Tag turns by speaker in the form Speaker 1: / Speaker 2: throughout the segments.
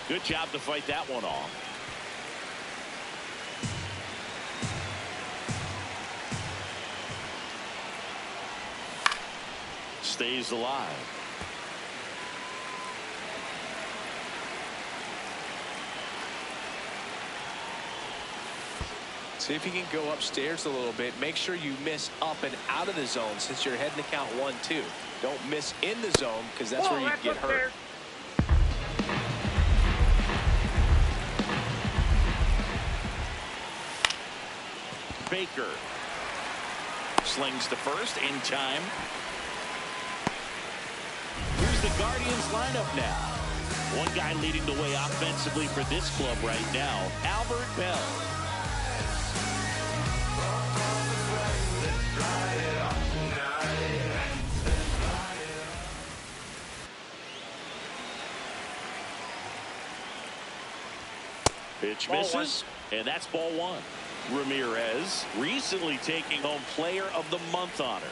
Speaker 1: Good job to fight that one off. Stays alive.
Speaker 2: See if you can go upstairs a little bit. Make sure you miss up and out of the zone since you're heading to count 1-2. Don't miss in the zone because that's where you can get hurt.
Speaker 1: Baker slings to first in time. Here's the Guardians lineup now. One guy leading the way offensively for this club right now, Albert Bell. Pitch misses, and that's ball one. Ramirez recently taking home Player of the Month honors.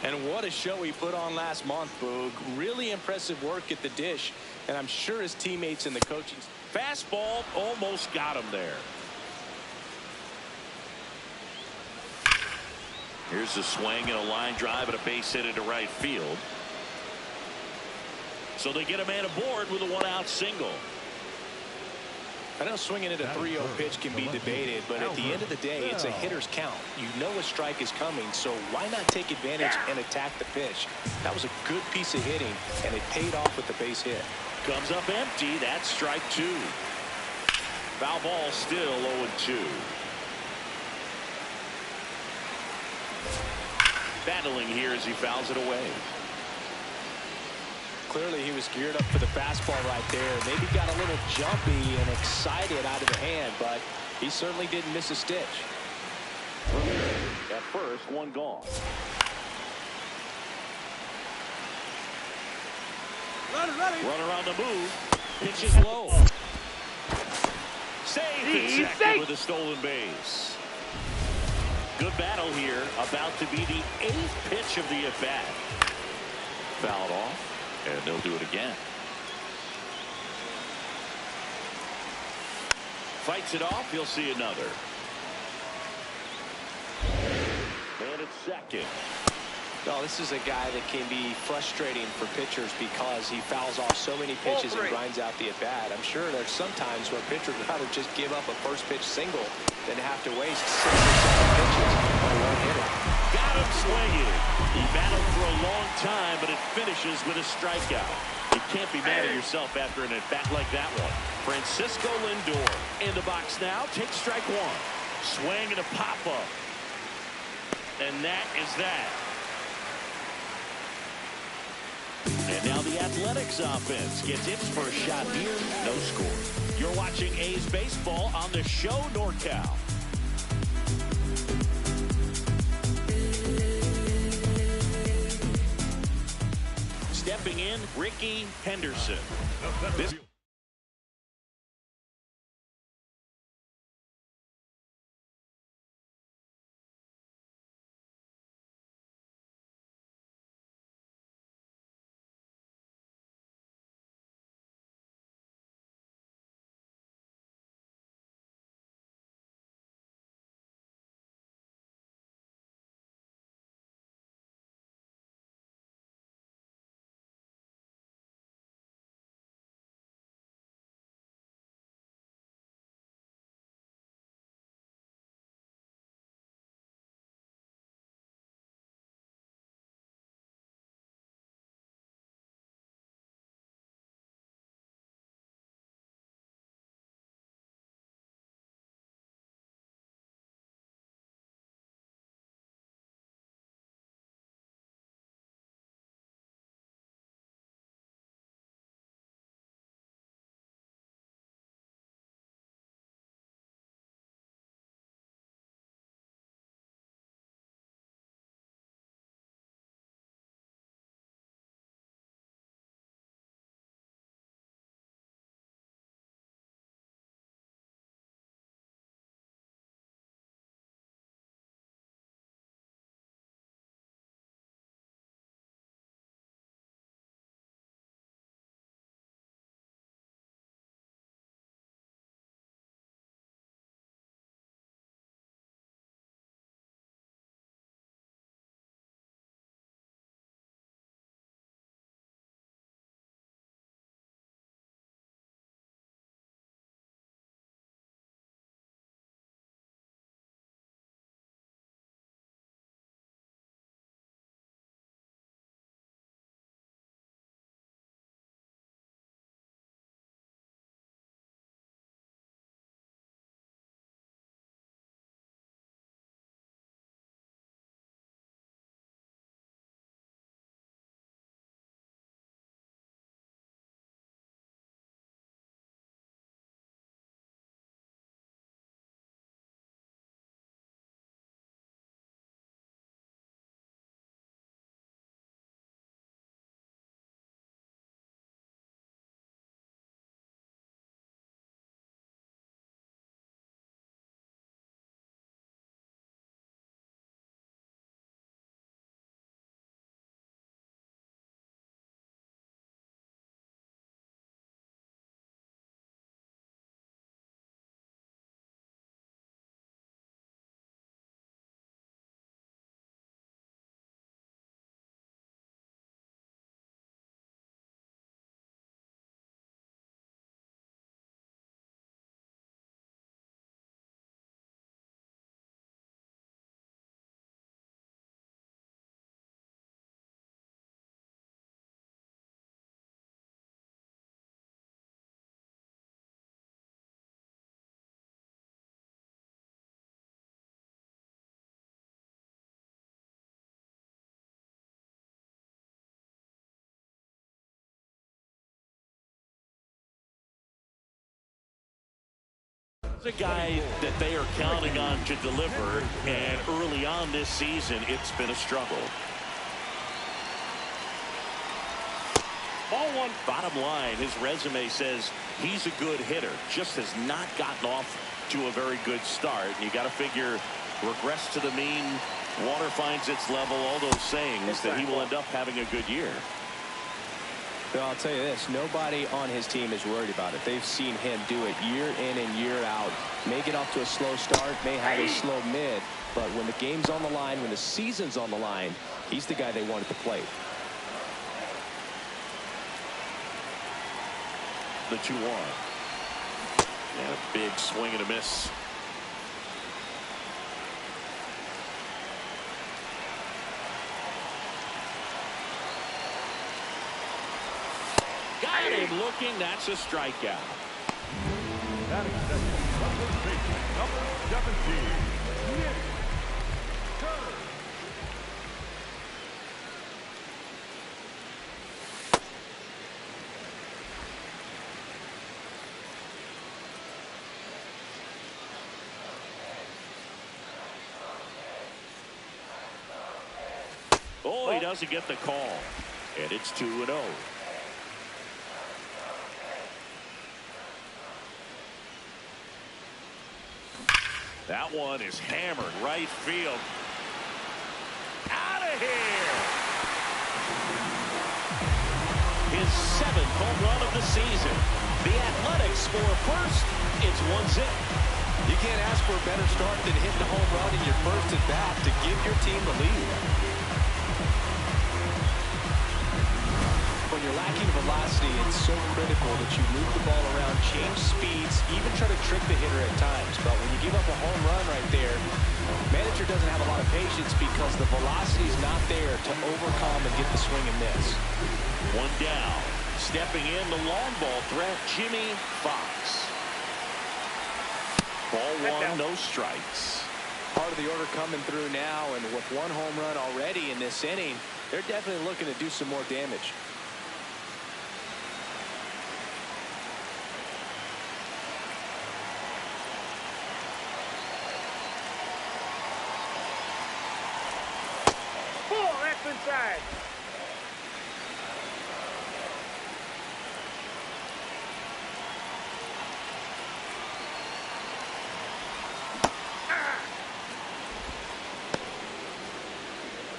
Speaker 2: And what a show he put on last month, Boog. Really impressive work at the dish, and I'm sure his teammates in the coaching.
Speaker 1: Fastball almost got him there. Here's a swing and a line drive and a base hit into right field. So they get a man aboard with a one-out single.
Speaker 2: I know swinging at a 3-0 pitch can be debated, but at the end of the day, it's a hitter's count. You know a strike is coming, so why not take advantage and attack the pitch? That was a good piece of hitting, and it paid off with the base hit.
Speaker 1: Comes up empty. That's strike two. Foul ball still 0-2. Battling here as he fouls it away.
Speaker 2: Clearly he was geared up for the fastball right there. Maybe got a little jumpy and excited out of the hand, but he certainly didn't miss a stitch.
Speaker 1: At first, one gone. Runner on the move. Pitches low. Saved in second with a stolen base. Good battle here. About to be the 8th pitch of the at-bat. Fouled off. And they'll do it again. Fights it off. He'll see another. And it's second.
Speaker 2: No, this is a guy that can be frustrating for pitchers because he fouls off so many pitches and grinds out the at-bat. I'm sure there's some times where pitchers would rather just give up a first pitch single than have to waste 6 or 7 pitches on one hitter.
Speaker 1: Got him swinging. He battled for a long time, but it finishes with a strikeout. You can't be mad at yourself after an at-bat like that one. Francisco Lindor in the box now. Takes strike one. Swing and a pop-up. And that is that. And now the Athletics offense gets its first shot here. No score. You're watching A's baseball on the show NorCal. Stepping in, Ricky Henderson. This The guy that they are counting on to deliver, and early on this season, it's been a struggle. Ball one. Bottom line, his resume says he's a good hitter, just has not gotten off to a very good start. And you got to figure, regress to the mean, water finds its level, all those sayings, that he will end up having a good year.
Speaker 2: Well, I'll tell you this, nobody on his team is worried about it. They've seen him do it year in and year out. May get off to a slow start, may have a slow mid, but when the game's on the line, when the season's on the line, he's the guy they want at the plate.
Speaker 1: The 2-1. And a big swing and a miss. Got him looking. That's a strikeout.
Speaker 3: Batting second, number 17.
Speaker 1: Oh, he doesn't get the call. And it's 2-0. That one is hammered right field. Out of here. His 7th home run of the season. The Athletics score first. It's 1-0.
Speaker 2: You can't ask for a better start than hitting a home run in your first at bat to give your team the lead. When you're lacking velocity, it's so critical that you move the ball around, change speeds, even try to trick the hitter at times. But when you give up a home run right there, manager doesn't have a lot of patience because the velocity is not there to overcome and get the swing and miss.
Speaker 1: One down. Stepping in, the long ball threat, Jimmy Fox. Ball one, no strikes.
Speaker 2: Part of the order coming through now, and with one home run already in this inning, they're definitely looking to do some more damage.
Speaker 4: Inside.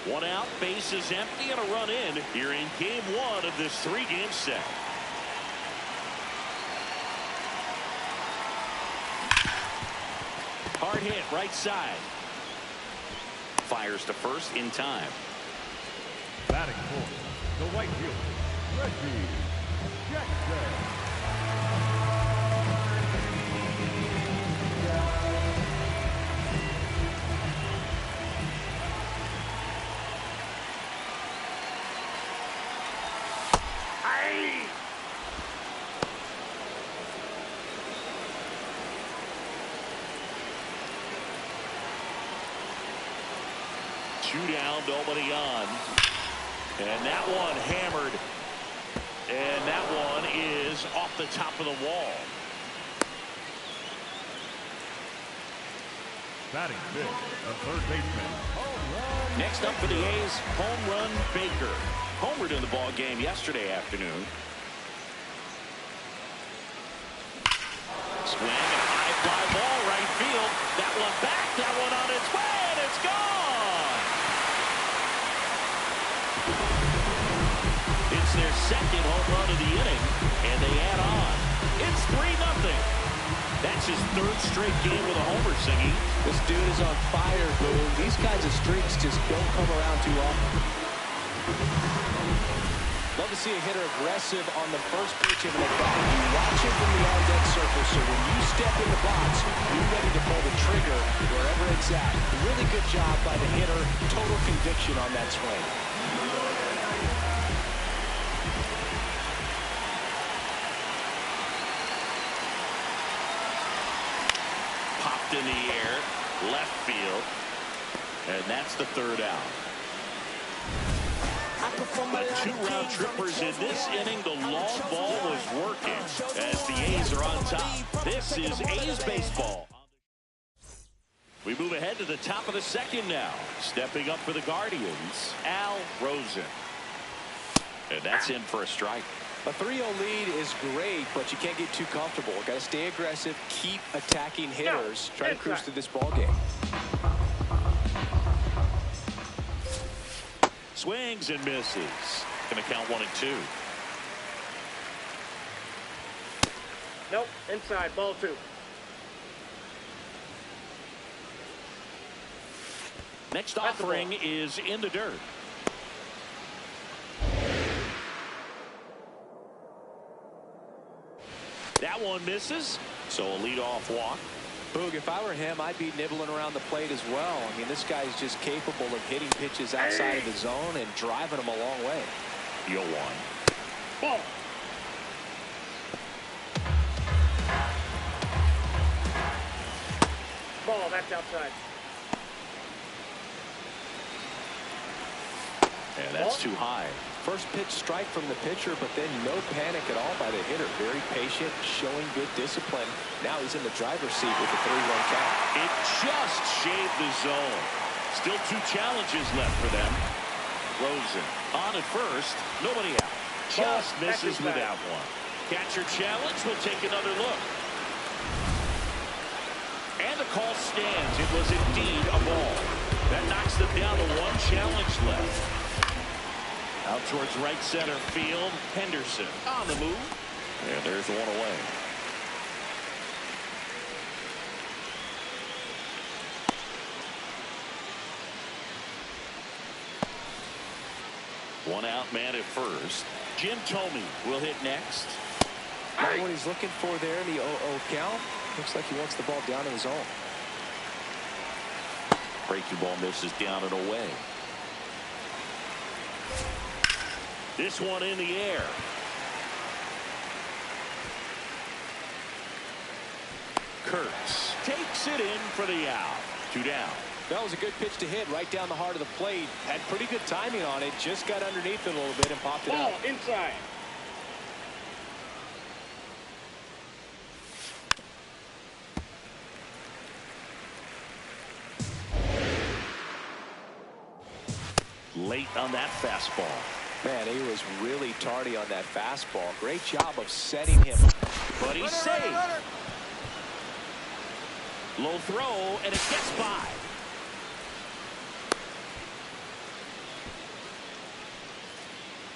Speaker 1: One out, base is empty, and a run in here in game 1 of this 3-game set. Hard hit, right side. Fires to first in time.
Speaker 3: Batting fourth, the right fielder, Reggie Jackson.
Speaker 1: Two down, nobody on. And that one hammered. And that one is off the top of the wall.
Speaker 3: Batting fifth, the third baseman.
Speaker 1: Next up for the A's, home run Baker. Homered in the ball game yesterday afternoon. Swing and a high fly ball right field. That one back, that one on its way, and it's gone. It's their second home run of the inning, and they add on. It's 3-0. That's his third straight game with a homer, Singy.
Speaker 2: This dude is on fire, Boone. These kinds of streaks just don't come around too often. Love to see a hitter aggressive on the first pitch of an at-bat. You watch him from the on-deck circle, so when you step in the box, you're ready to pull the trigger wherever it's at. Really good job by the hitter. Total conviction on that swing.
Speaker 1: Popped in the air, left field, and that's the third out. The 2 round trippers in this inning. The long ball was working as the A's A's are on top. This is A's baseball. We move ahead to the top of the second now. Stepping up for the Guardians, Al Rosen. And that's in for a strike.
Speaker 2: A 3-0 lead is great, but you can't get too comfortable. Got to stay aggressive, keep attacking hitters, try to cruise through this ball game.
Speaker 1: Swings and misses. Going to count 1-2.
Speaker 4: Nope, inside, ball 2.
Speaker 1: Next offering is in the dirt. That one misses, so a leadoff walk.
Speaker 2: Boog, if I were him, I'd be nibbling around the plate as well. I mean, this guy's just capable of hitting pitches outside of the zone and driving them a long way.
Speaker 1: 0-1.
Speaker 4: Ball. Ball, that's outside.
Speaker 1: And that's too high.
Speaker 2: First pitch strike from the pitcher, but then no panic at all by the hitter. Very patient, showing good discipline. Now he's in the driver's seat with the 3-1 count.
Speaker 1: It just shaved the zone. Still 2 challenges left for them. Rosen on at first. Nobody out. Just misses with that one. Catcher challenge. Will take another look. And the call stands. It was indeed a ball. That knocks them down to 1 challenge left. Out towards right center field. Henderson on the move. And there's one away. One out man at first. Jim Thome will hit next.
Speaker 2: Not what he's looking for there in the 0-0 count. Looks like he wants the ball down in the zone.
Speaker 1: Breaking ball misses down and away. This one in the air. Kurtz takes it in for the out. 2 down.
Speaker 2: That was a good pitch to hit right down the heart of the plate. Had pretty good timing on it. Just got underneath it a little bit and popped it out.
Speaker 4: Inside.
Speaker 1: Late on that fastball.
Speaker 2: Man, he was really tardy on that fastball. Great job of setting him.
Speaker 1: But he's safe. Low throw, and it gets by.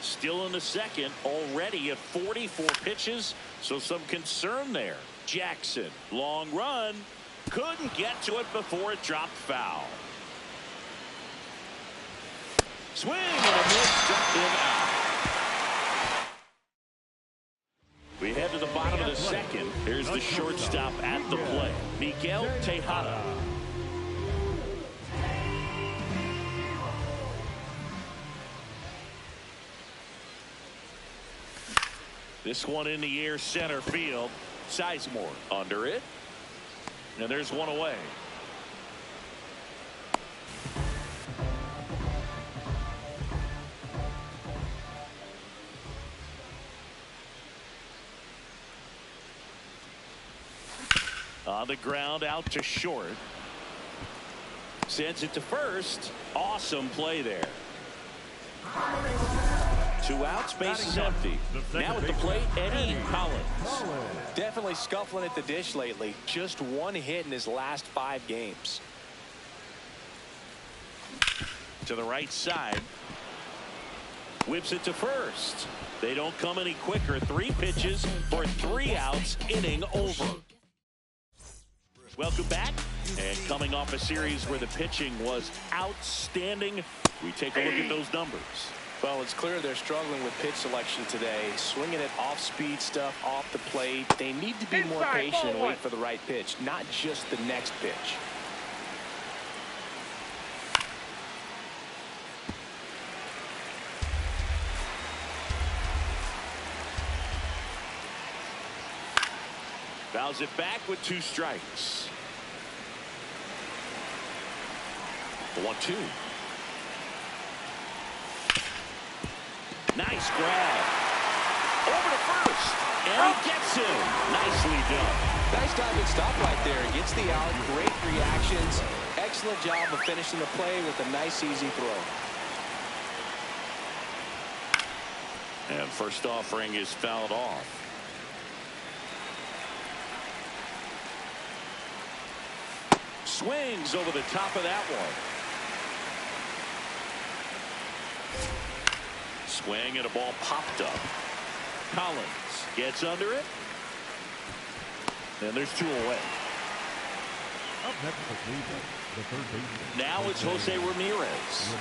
Speaker 1: Still in the second, already at 44 pitches, so some concern there. Jackson, long run, couldn't get to it before it dropped foul. Swing and a miss, ducked him out. We head to the bottom of the second. Here's the shortstop at the plate, Miguel Tejada. This one in the air, center field. Sizemore under it. And there's one away. On the ground, out to short. Sends it to first. Awesome play there. 2 outs, base is empty. Now at the plate, Eddie Collins.
Speaker 2: Definitely scuffling at the dish lately. Just 1 hit in his last 5 games.
Speaker 1: To the right side. Whips it to first. They don't come any quicker. 3 pitches for 3 outs. Inning over. Welcome back. And coming off a series where the pitching was outstanding, we take a look at those numbers.
Speaker 2: Well, it's clear they're struggling with pitch selection today. Swinging it off-speed stuff off the plate. They need to be more patient and wait for the right pitch, not just the next pitch.
Speaker 1: Fouls it back with 2 strikes. 1-2. Nice grab. Over to first. And he gets him. Nicely done.
Speaker 2: Nice diving stop right there. Gets the out. Great reactions. Excellent job of finishing the play with a nice, easy throw.
Speaker 1: And first offering is fouled off. Swings over the top of that one. Swing and a ball popped up. Collins gets under it. And there's 2 away.
Speaker 3: Up next for Cleveland, the third baseman.
Speaker 1: Now it's Jose Ramirez.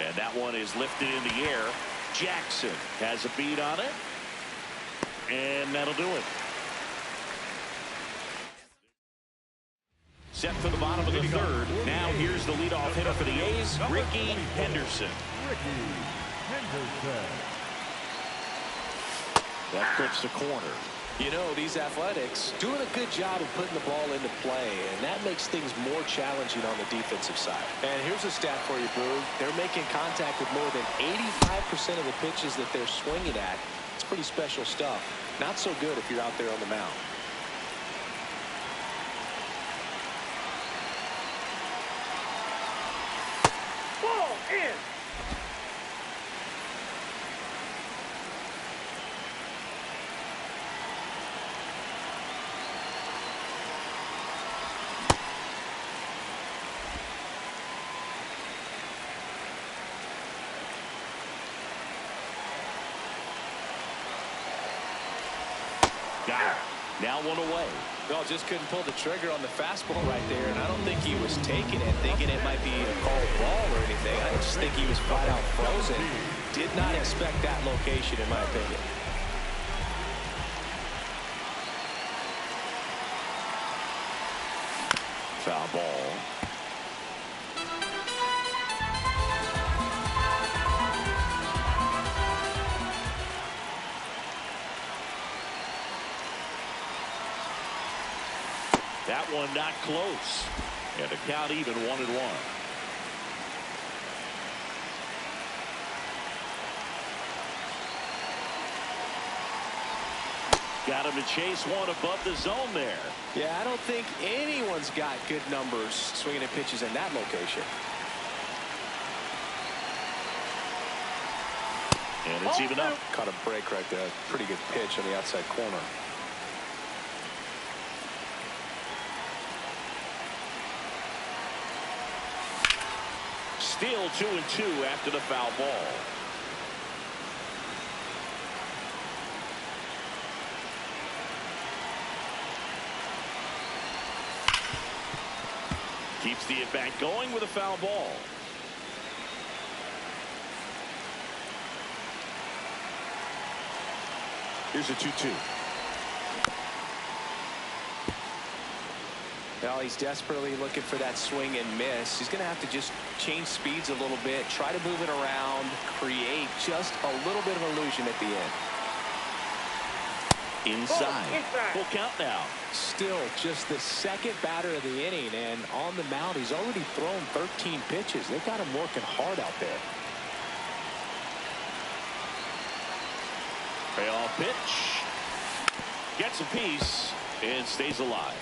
Speaker 1: And that one is lifted in the air. Jackson has a beat on it. And that'll do it. Set for the bottom of the third. Now here's the leadoff hitter for the A's, Ricky Henderson.
Speaker 3: Ricky Henderson.
Speaker 1: That clips the corner.
Speaker 2: You know, these Athletics doing a good job of putting the ball into play, and that makes things more challenging on the defensive side. And here's a stat for you, Boog. They're making contact with more than 85% of the pitches that they're swinging at. It's pretty special stuff. Not so good if you're out there on the mound.
Speaker 4: Ball in.
Speaker 1: Got it. Now 1 away.
Speaker 2: Well, just couldn't pull the trigger on the fastball right there, and I don't think he was taking it, thinking it might be a called ball or anything. I just think he was flat out frozen. Did not expect that location, in my opinion.
Speaker 1: Foul ball. That one not close. And the count even 1-1. Got him to chase one above the zone there.
Speaker 2: Yeah, I don't think anyone's got good numbers swinging at pitches in that location.
Speaker 1: And it's even up.
Speaker 2: Caught a break right there. Pretty good pitch on the outside corner.
Speaker 1: Still 2-2 after the foul ball. Keeps the at-bat going with a foul ball. Here's a 2-2.
Speaker 2: Well, he's desperately looking for that swing and miss. He's going to have to just change speeds a little bit, try to move it around, create just a little bit of illusion at the end.
Speaker 1: Inside. Full count now.
Speaker 2: Still just the second batter of the inning, and on the mound, he's already thrown 13 pitches. They've got him working hard out there.
Speaker 1: Payoff pitch. Gets a piece and stays alive.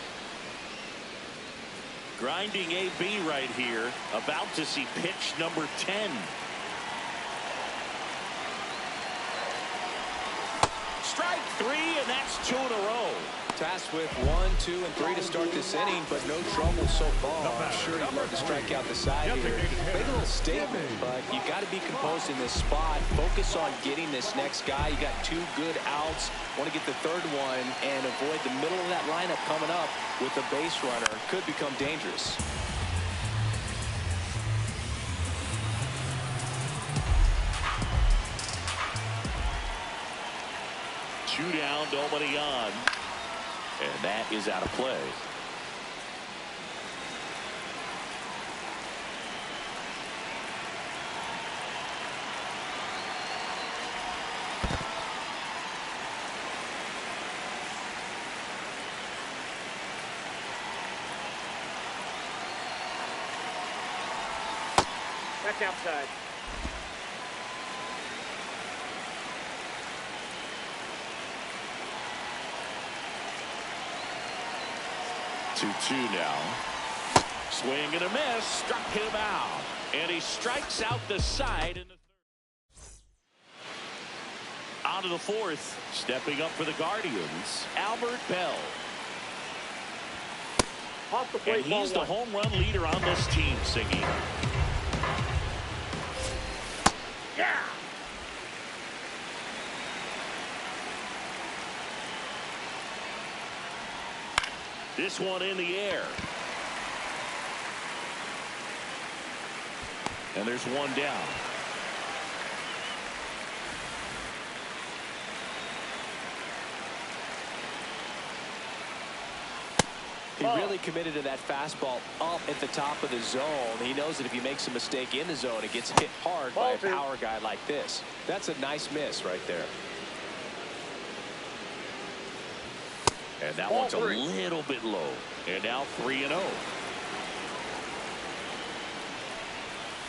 Speaker 1: Grinding AB right here. About to see pitch number 10. Strike 3, and that's 2 in a row.
Speaker 2: Tasked with 1, 2, and 3 to start this inning, but no trouble so far. I'm sure he'd love to strike out the side here. Make a little statement, but you got to be composed in this spot. Focus on getting this next guy. You got 2 good outs. Want to get the third one and avoid the middle of that lineup coming up with a base runner. Could become dangerous.
Speaker 1: Two down, nobody on. And that is out of play.
Speaker 4: That's outside.
Speaker 1: 2-2 now. Swing and a miss. Struck him out. And he strikes out the side in the third. On to the fourth. Stepping up for the Guardians, Albert Bell.
Speaker 4: Off the plate,
Speaker 1: and he's the home run leader on this team, Siggy.
Speaker 4: Yeah.
Speaker 1: This one in the air. And there's one down.
Speaker 2: He really committed to that fastball up at the top of the zone. He knows that if he makes a mistake in the zone, it gets hit hard by a power guy like this. That's a nice miss right there.
Speaker 1: And that one's a little bit low. And now 3-0.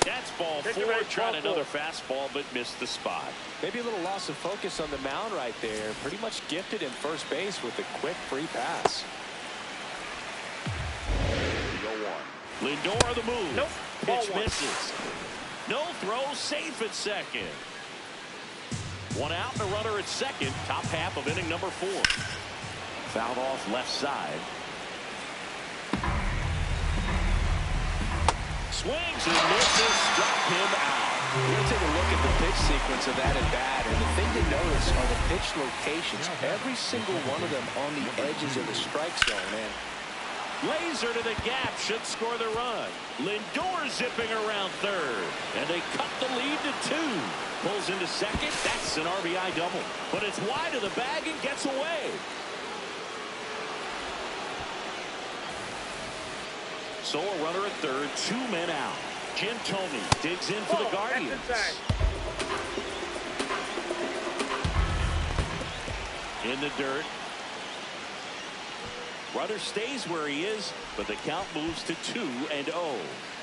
Speaker 1: That's ball 4. Tried another fastball, but missed the spot.
Speaker 2: Maybe a little loss of focus on the mound right there. Pretty much gifted in first base with a quick free pass.
Speaker 1: Lindor the move.
Speaker 4: Nope.
Speaker 1: Pitch misses. No throw, safe at second. One out and a runner at second. Top half of inning number 4. Fouled off left side. Swings and misses. Struck him out.
Speaker 2: We're going to take a look at the pitch sequence of that at bat. And the thing to notice are the pitch locations. Every single one of them on the edges of the strike zone. And
Speaker 1: laser to the gap should score the run. Lindor zipping around third. And they cut the lead to 2. Pulls into second. That's an RBI double. But it's wide of the bag and gets away. So a runner at third. 2 men out. Jim Thome digs in for the Guardians. In the dirt. Runner stays where he is, but the count moves to 2-0.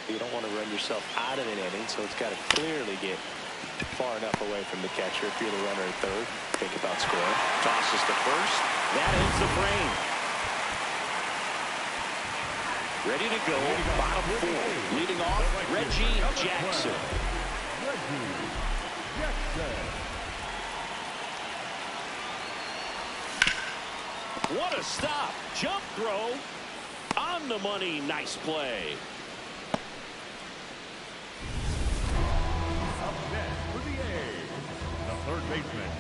Speaker 2: you don't want to run yourself out of an inning, so it's got to clearly get far enough away from the catcher. If you're the runner at third, think about scoring.
Speaker 1: Tosses to first. That ends the frame. Ready to go. Bottom 4. Leading off, Reggie Jackson. What a stop. Jump throw. On the money. Nice play.
Speaker 3: Up next for the A's, the third baseman,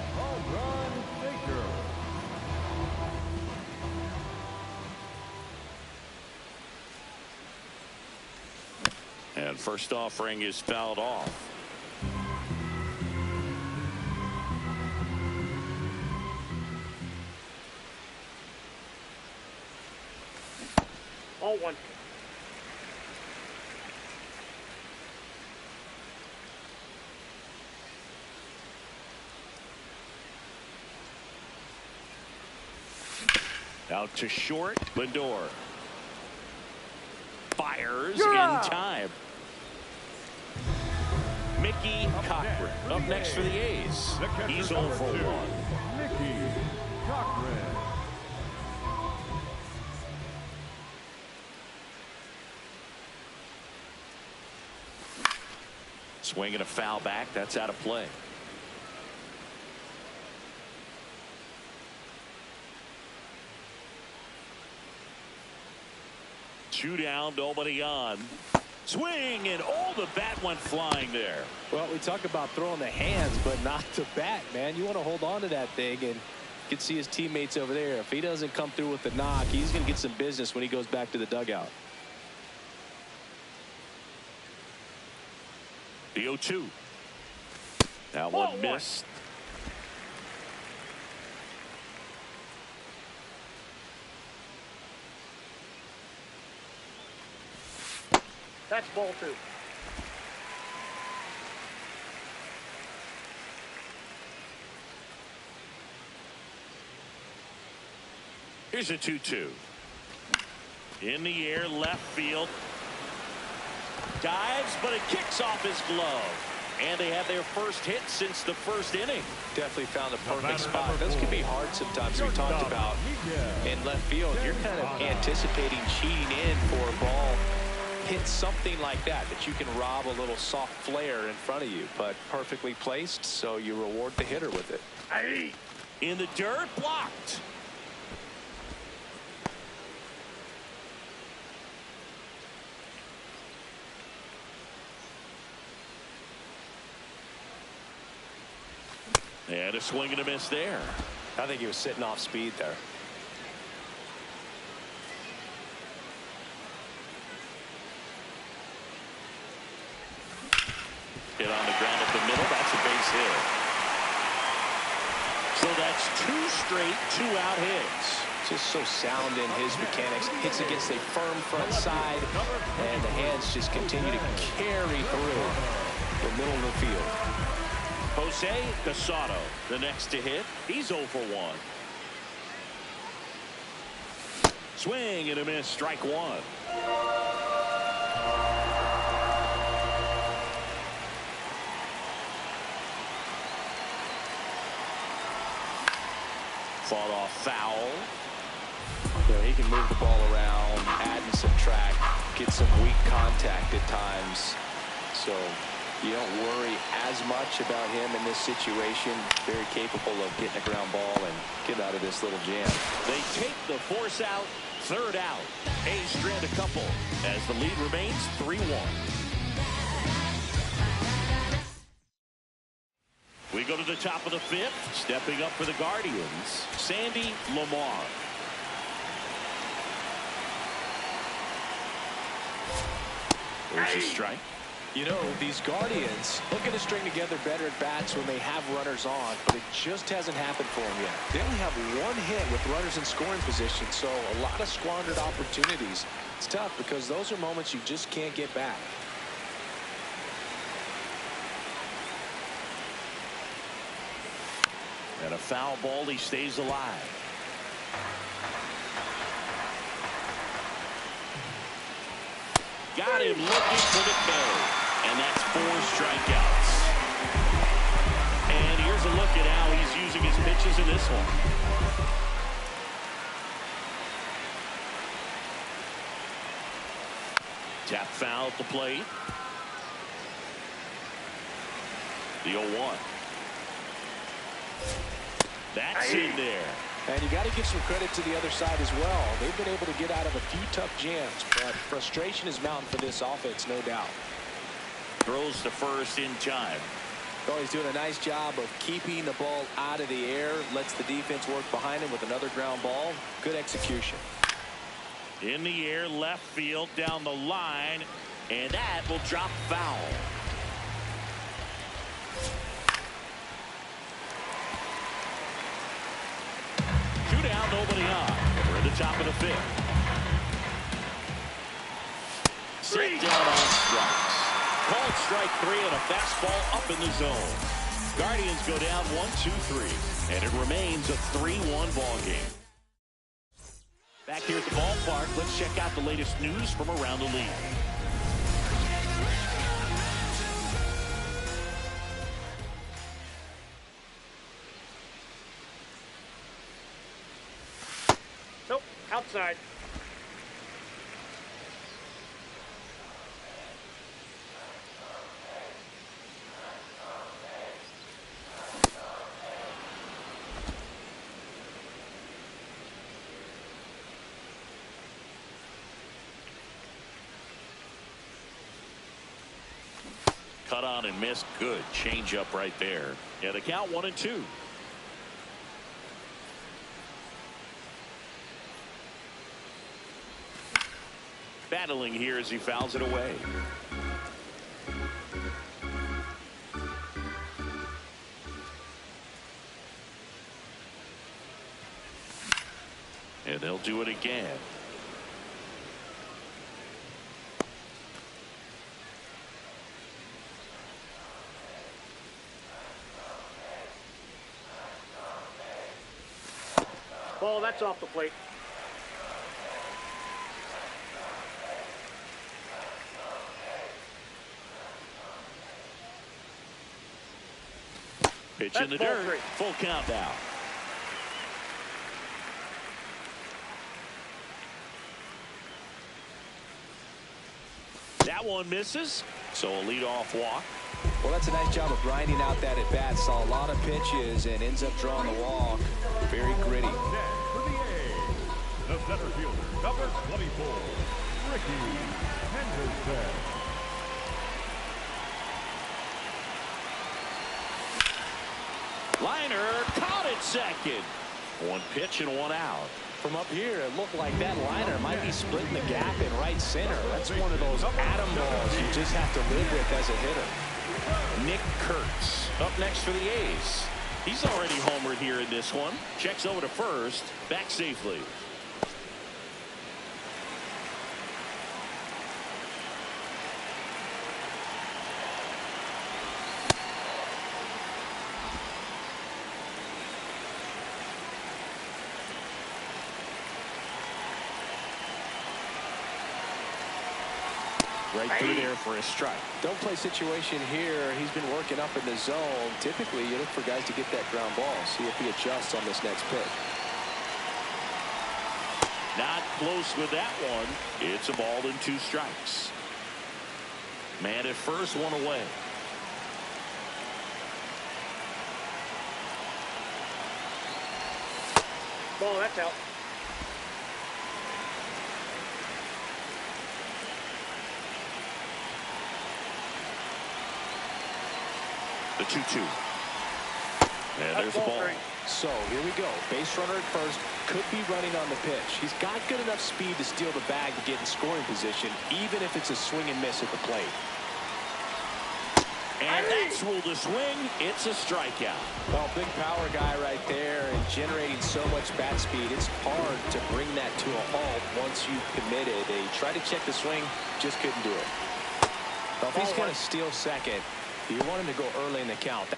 Speaker 3: Ron Baker.
Speaker 1: And first offering is fouled off.
Speaker 4: All one.
Speaker 1: Out to short. Lindor fires
Speaker 4: You're
Speaker 1: in
Speaker 4: out.
Speaker 1: time. Mickey Cochran up next for the A's. He's 0 for 1.
Speaker 3: Mickey Cochran.
Speaker 1: Swinging a foul back. That's out of play. Two down, nobody on. Swing, and all the bat went flying there.
Speaker 2: Well, we talk about throwing the hands, but not the bat, man. You want to hold on to that thing, and you can see his teammates over there. If he doesn't come through with the knock, he's going to get some business when he goes back to the dugout.
Speaker 1: The 0-2. That one missed.
Speaker 4: That's ball 2.
Speaker 1: Here's a 2-2. In the air, left field. Dives, but it kicks off his glove. And they have their first hit since the first inning.
Speaker 2: Definitely found the perfect spot. Those can be hard sometimes. We talked about in left field, you're kind of anticipating cheating in for a ball. Hit something like that you can rob a little soft flare in front of you, but perfectly placed, so you reward the hitter with it.
Speaker 1: In the dirt, blocked. And a swing and a miss there.
Speaker 2: I think he was sitting off speed there.
Speaker 1: Hit on the ground at the middle. That's a base hit. So that's 2 straight 2-out hits.
Speaker 2: Just so sound in his mechanics. Hits against a firm front side, and the hands just continue to carry through the middle of the field.
Speaker 1: Jose Casado, the next to hit. He's 0 for 1. Swing and a miss, strike 1. Fought off foul.
Speaker 2: You know, he can move the ball around, add and subtract, get some weak contact at times. So you don't worry as much about him in this situation. Very capable of getting a ground ball and get out of this little jam.
Speaker 1: They take the force out, 3rd out. A's strand a couple as the lead remains 3-1. We go to the top of the 5th. Stepping up for the Guardians, Sandy Lamar. There's a strike.
Speaker 2: You know, these Guardians looking to string together better at bats when they have runners on, but it just hasn't happened for them yet. They only have 1 hit with runners in scoring position, so a lot of squandered opportunities. It's tough because those are moments you just can't get back.
Speaker 1: And a foul ball, he stays alive. Got him looking for the K. And that's 4 strikeouts. And here's a look at how he's using his pitches in this one. Tap foul at the plate. The 0-1. That's in there.
Speaker 2: And you got to give some credit to the other side as well. They've been able to get out of a few tough jams, but frustration is mounting for this offense, no doubt.
Speaker 1: Throws to first in time.
Speaker 2: Oh, he's doing a nice job of keeping the ball out of the air. Lets the defense work behind him with another ground ball. Good execution.
Speaker 1: In the air, left field, down the line, and that will drop foul. Two down, nobody on. We're at the top of the 5th. Set down on strikes. Called strike 3 and a fastball up in the zone. Guardians go down 1-2-3, and it remains a 3-1 ball game. Back here at the ballpark, let's check out the latest news from around the league.
Speaker 4: Nope, outside.
Speaker 1: Cut on and missed. Good change up right there. Yeah, the count 1-2. Battling here as he fouls it away. And they'll do it again.
Speaker 4: Ball, that's off the plate.
Speaker 1: Pitch
Speaker 4: That's
Speaker 1: in the
Speaker 4: ball
Speaker 1: dirt.
Speaker 4: 3.
Speaker 1: Full count now. That one misses, so a leadoff walk.
Speaker 2: Well, that's a nice job of grinding out that at bat. Saw a lot of pitches and ends up drawing the walk. Very gritty.
Speaker 3: Next for the A's, the center fielder, number 24, Ricky Henderson.
Speaker 1: Liner caught at second. One pitch and one out.
Speaker 2: From up here, it looked like that liner might be splitting the gap in right center. That's one of those atom balls you just have to live with as a hitter.
Speaker 1: Nick Kurtz up next for the A's. He's already homered here in this one. Checks over to first. Back safely. Right through there for a strike.
Speaker 2: Don't play situation here. He's been working up in the zone. Typically, you look for guys to get that ground ball. See if he adjusts on this next pitch.
Speaker 1: Not close with that one. It's a ball and 2 strikes. Man at first, one away.
Speaker 4: Ball, that's out.
Speaker 1: The 2-2. And there's the ball.
Speaker 4: 3.
Speaker 2: So here we go. Base runner at first. Could be running on the pitch. He's got good enough speed to steal the bag to get in scoring position, even if it's a swing and miss at the plate.
Speaker 1: And that's ruled a swing. It's a strikeout.
Speaker 2: Well, big power guy right there and generating so much bat speed. It's hard to bring that to a halt once you've committed. They tried to check the swing, just couldn't do it. Well, if he's going to steal second, you want him to go early in the count.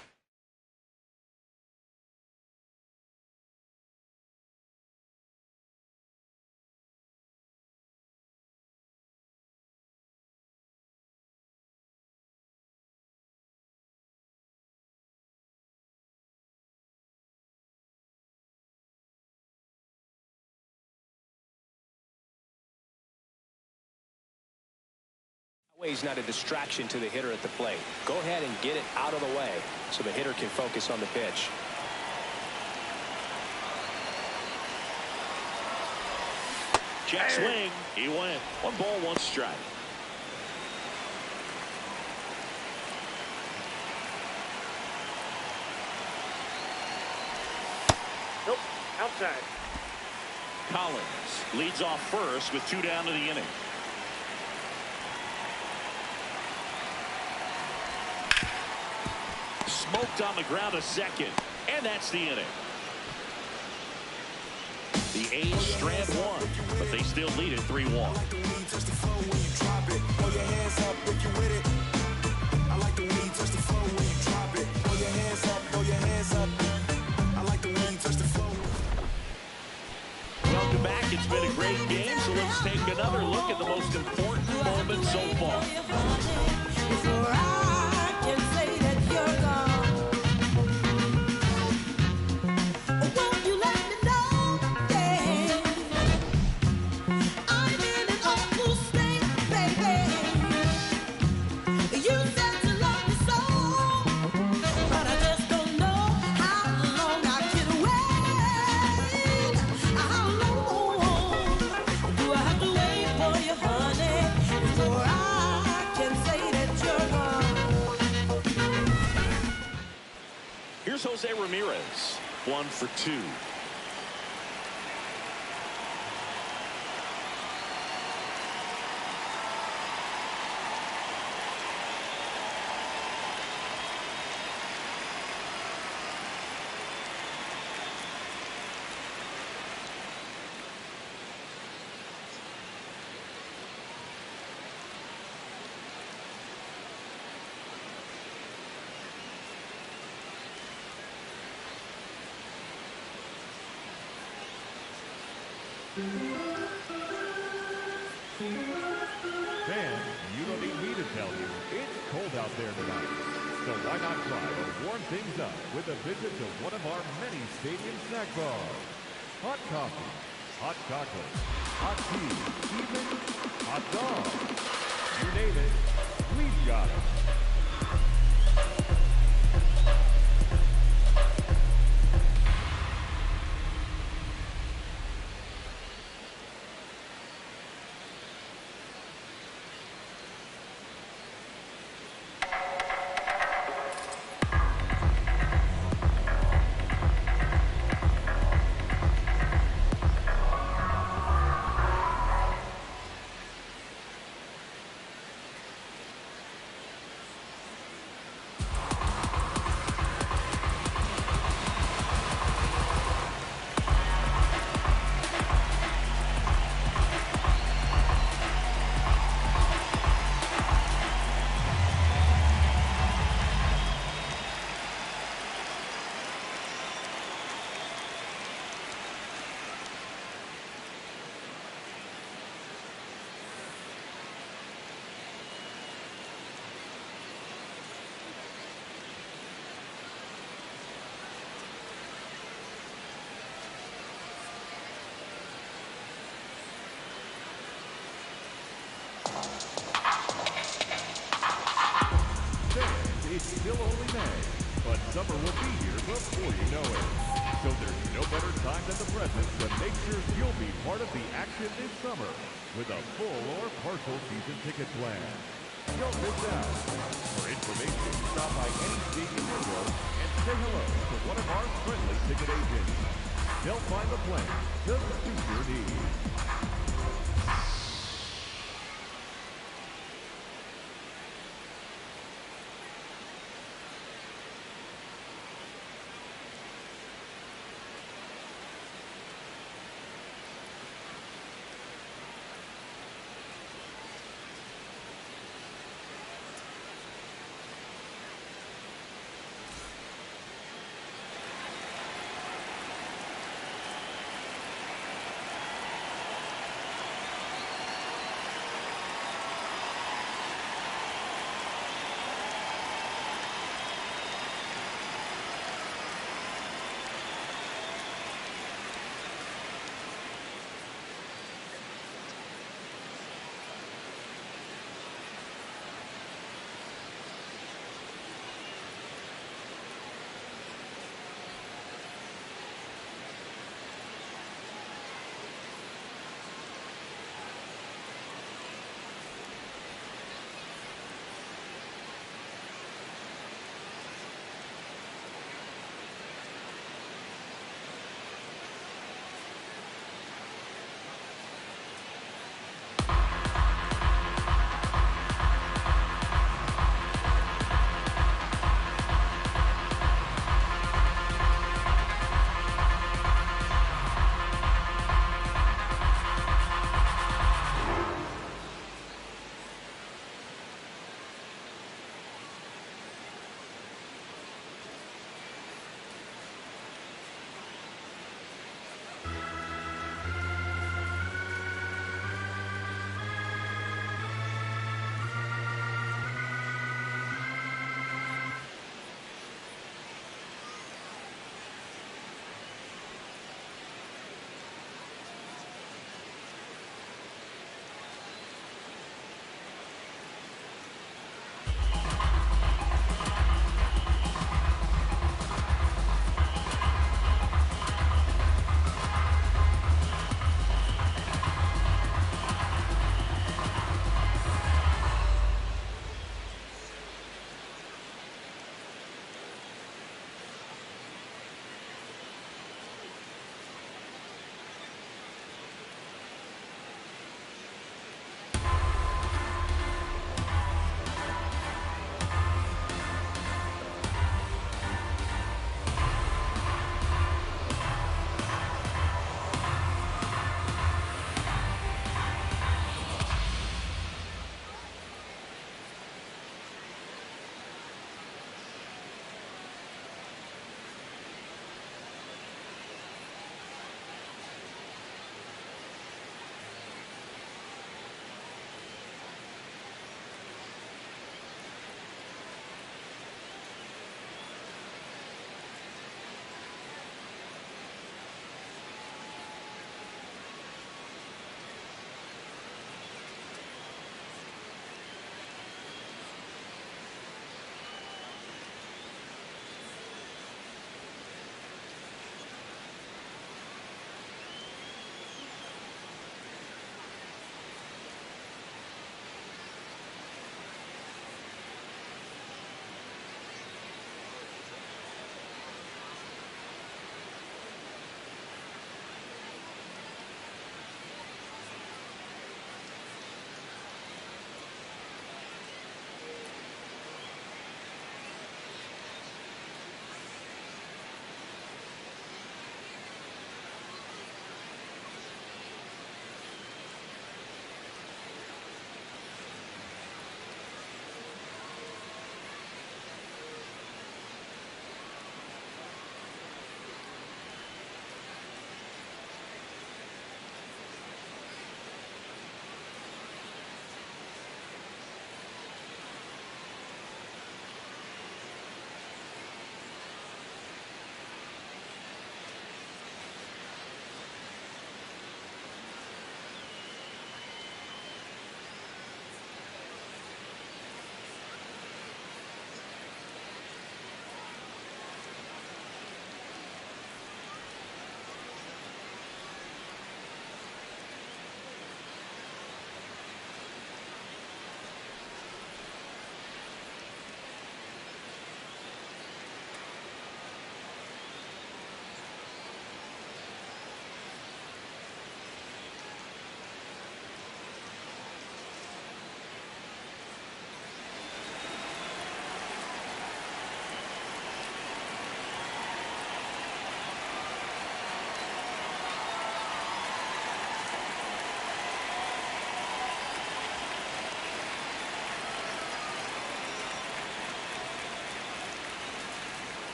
Speaker 2: He's not a distraction to the hitter at the plate. Go ahead and get it out of the way so the hitter can focus on the pitch.
Speaker 1: Check swing. He went. 1 ball, 1 strike.
Speaker 4: Nope, outside.
Speaker 1: Collins leads off first with 2 down to the inning. Smoked on the ground to second, and that's the inning. The A's strand 1, but they still lead it 3-1. Welcome back. It's been a great game, so let's take another look at the most important moment so far. Here's Jose Ramirez, 1 for 2.
Speaker 3: Fans, you don't need me to tell you, it's cold out there tonight. So why not try to warm things up with a visit to one of our many stadium snack bars? Hot coffee, hot chocolate, hot tea, even hot dogs. You name it, we've got it. It's still only May, but summer will be here before you know it. So there's no better time than the present to make sure you'll be part of the action this summer with a full or partial season ticket plan. Don't miss out. For information, stop by any stadium window and say hello to one of our friendly ticket agents. They'll find the plan to suit your needs.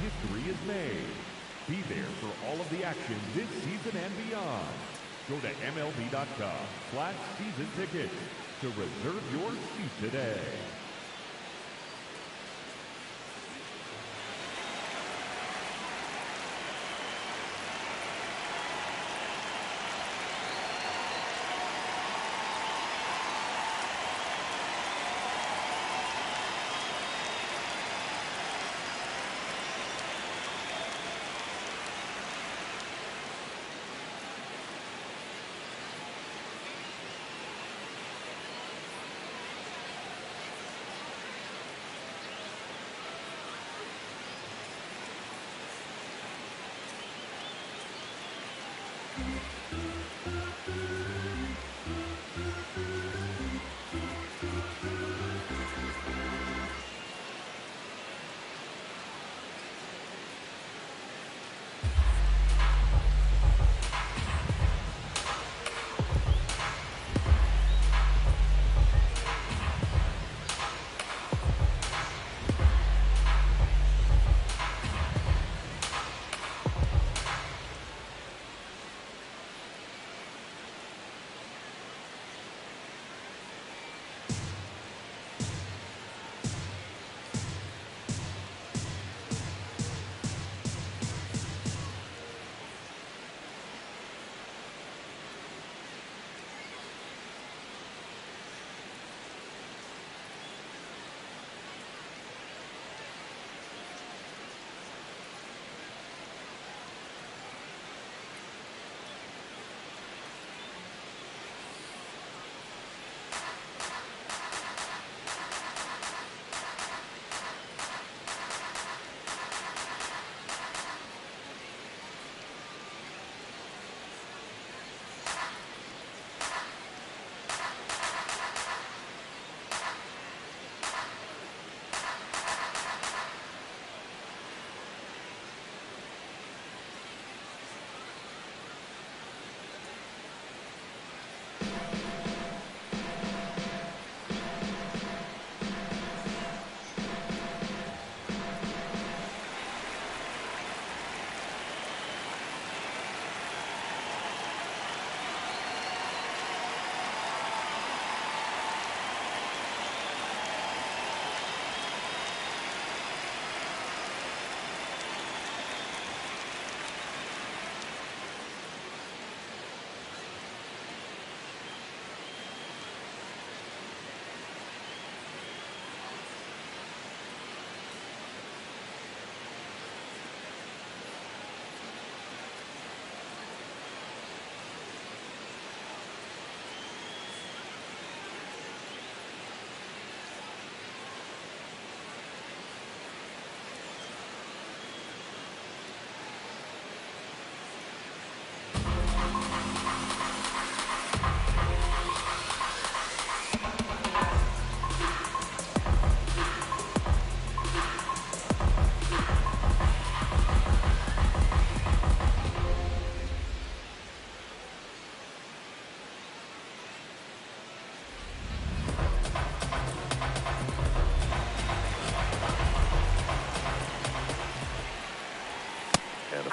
Speaker 3: History is made. Be there for all of the action this season and beyond. Go to MLB.com/season tickets to reserve your seat today.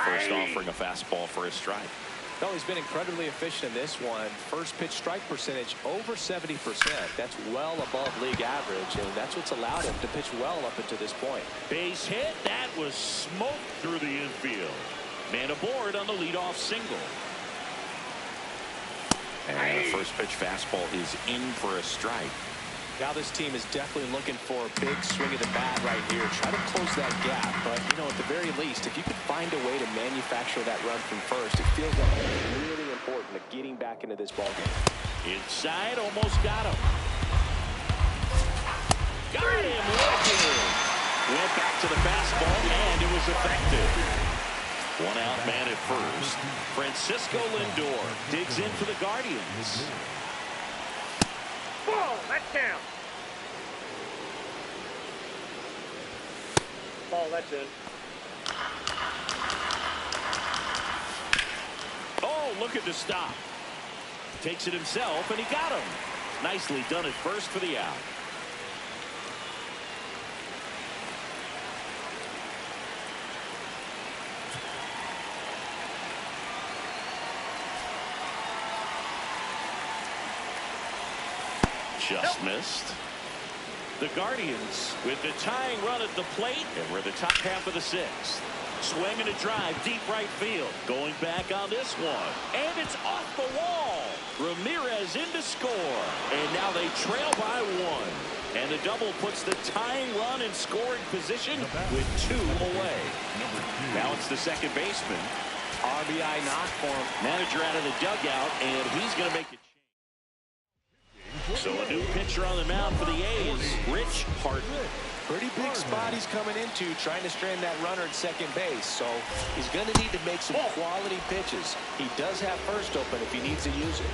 Speaker 1: First offering a fastball for a strike.
Speaker 2: No, he's been incredibly efficient in this one. First pitch strike percentage over 70%. That's well above league average, and that's what's allowed him to pitch well up until this point.
Speaker 1: Base hit. That was smoked through the infield. Man aboard on the leadoff single. And the first pitch fastball is in for a strike.
Speaker 2: Now this team is definitely looking for a big swing of the bat right here. Try to close that gap. But, you know, at the very least, if you can find a way to manufacture that run from first, it feels like it's really important to getting back into this ballgame.
Speaker 1: Inside, almost got him. Got him looking. Went back to the fastball, and it was effective. One out man at first. Francisco Lindor digs in for the Guardians.
Speaker 4: Ball, that's down. Ball, that's in.
Speaker 1: Oh, look at the stop. Takes it himself, and he got him. Nicely done at first for the out. Just missed. The Guardians with the tying run at the plate, and we're the top half of the sixth. Swinging a drive deep right field. Going back on this one, and it's off the wall. Ramirez in to score, and now they trail by one. And the double puts the tying run in scoring position with 2 away. Now it's the second baseman.
Speaker 2: RBI knock for him.
Speaker 1: Manager out of the dugout, and he's going to make it. So a new pitcher on the mound for the A's, Rich Hartman.
Speaker 2: Pretty big spot he's coming into, trying to strand that runner at second base. So he's going to need to make some quality pitches. He does have first open if he needs to use it.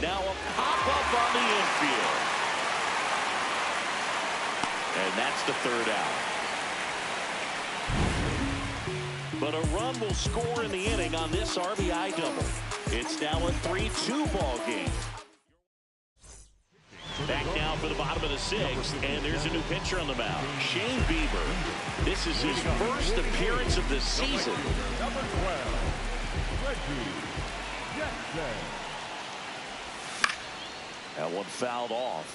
Speaker 1: Now a pop-up on the infield. And that's the third out. But a run will score in the inning on this RBI double. It's now a 3-2 ball game. Back now for the bottom of the sixth, and there's a new pitcher on the mound, Shane Bieber. This is his first appearance of the season.
Speaker 3: Number 12, Jackson.
Speaker 1: That one fouled off.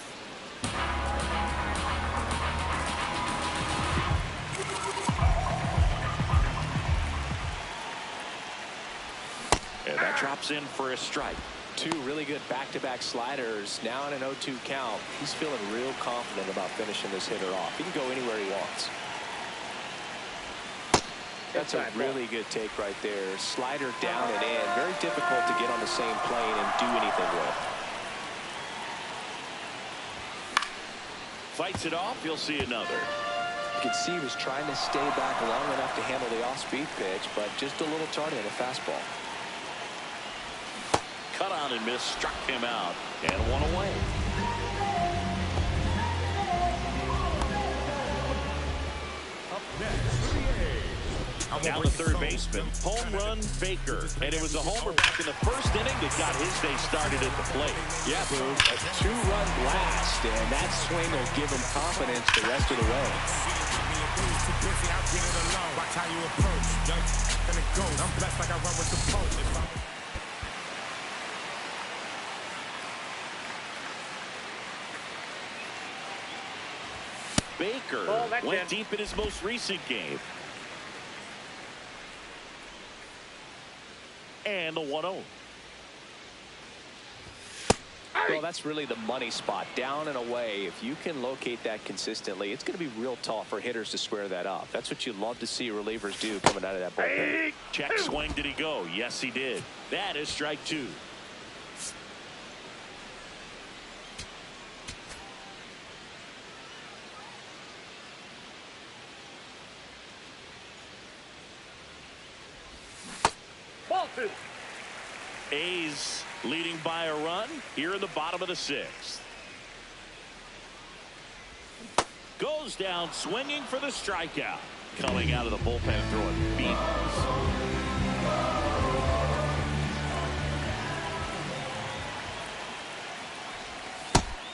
Speaker 1: And that drops in for a strike.
Speaker 2: 2 really good back-to-back sliders. Now in an 0-2 count. He's feeling real confident about finishing this hitter off. He can go anywhere he wants. That's a really good take right there. Slider down and in. Very difficult to get on the same plane and do anything with.
Speaker 1: Fights it off. You'll see another.
Speaker 2: You can see he was trying to stay back long enough to handle the off-speed pitch, but just a little tardy on a fastball.
Speaker 1: Cut on and miss, struck him out, and 1 away.
Speaker 3: Up next for the A's.
Speaker 1: Down the third baseman, home run Baker. And it was a homer back in the first inning that got his day started at the plate.
Speaker 2: Yeah, Boone, a 2-run blast, and that swing will give him confidence the rest of the way.
Speaker 5: Watch how you approach. And it goes. I'm blessed like I run with the post.
Speaker 1: Baker went deep in his most recent game. And the 1-0.
Speaker 2: Well, that's really the money spot, down and away. If you can locate that consistently, it's going to be real tough for hitters to square that up. That's what you love to see relievers do coming out of that bullpen.
Speaker 1: Check swing, did he go? Yes, he did. That is strike 2. A's leading by a run here in the bottom of the sixth. Goes down swinging for the strikeout. Coming out of the bullpen throwing beans.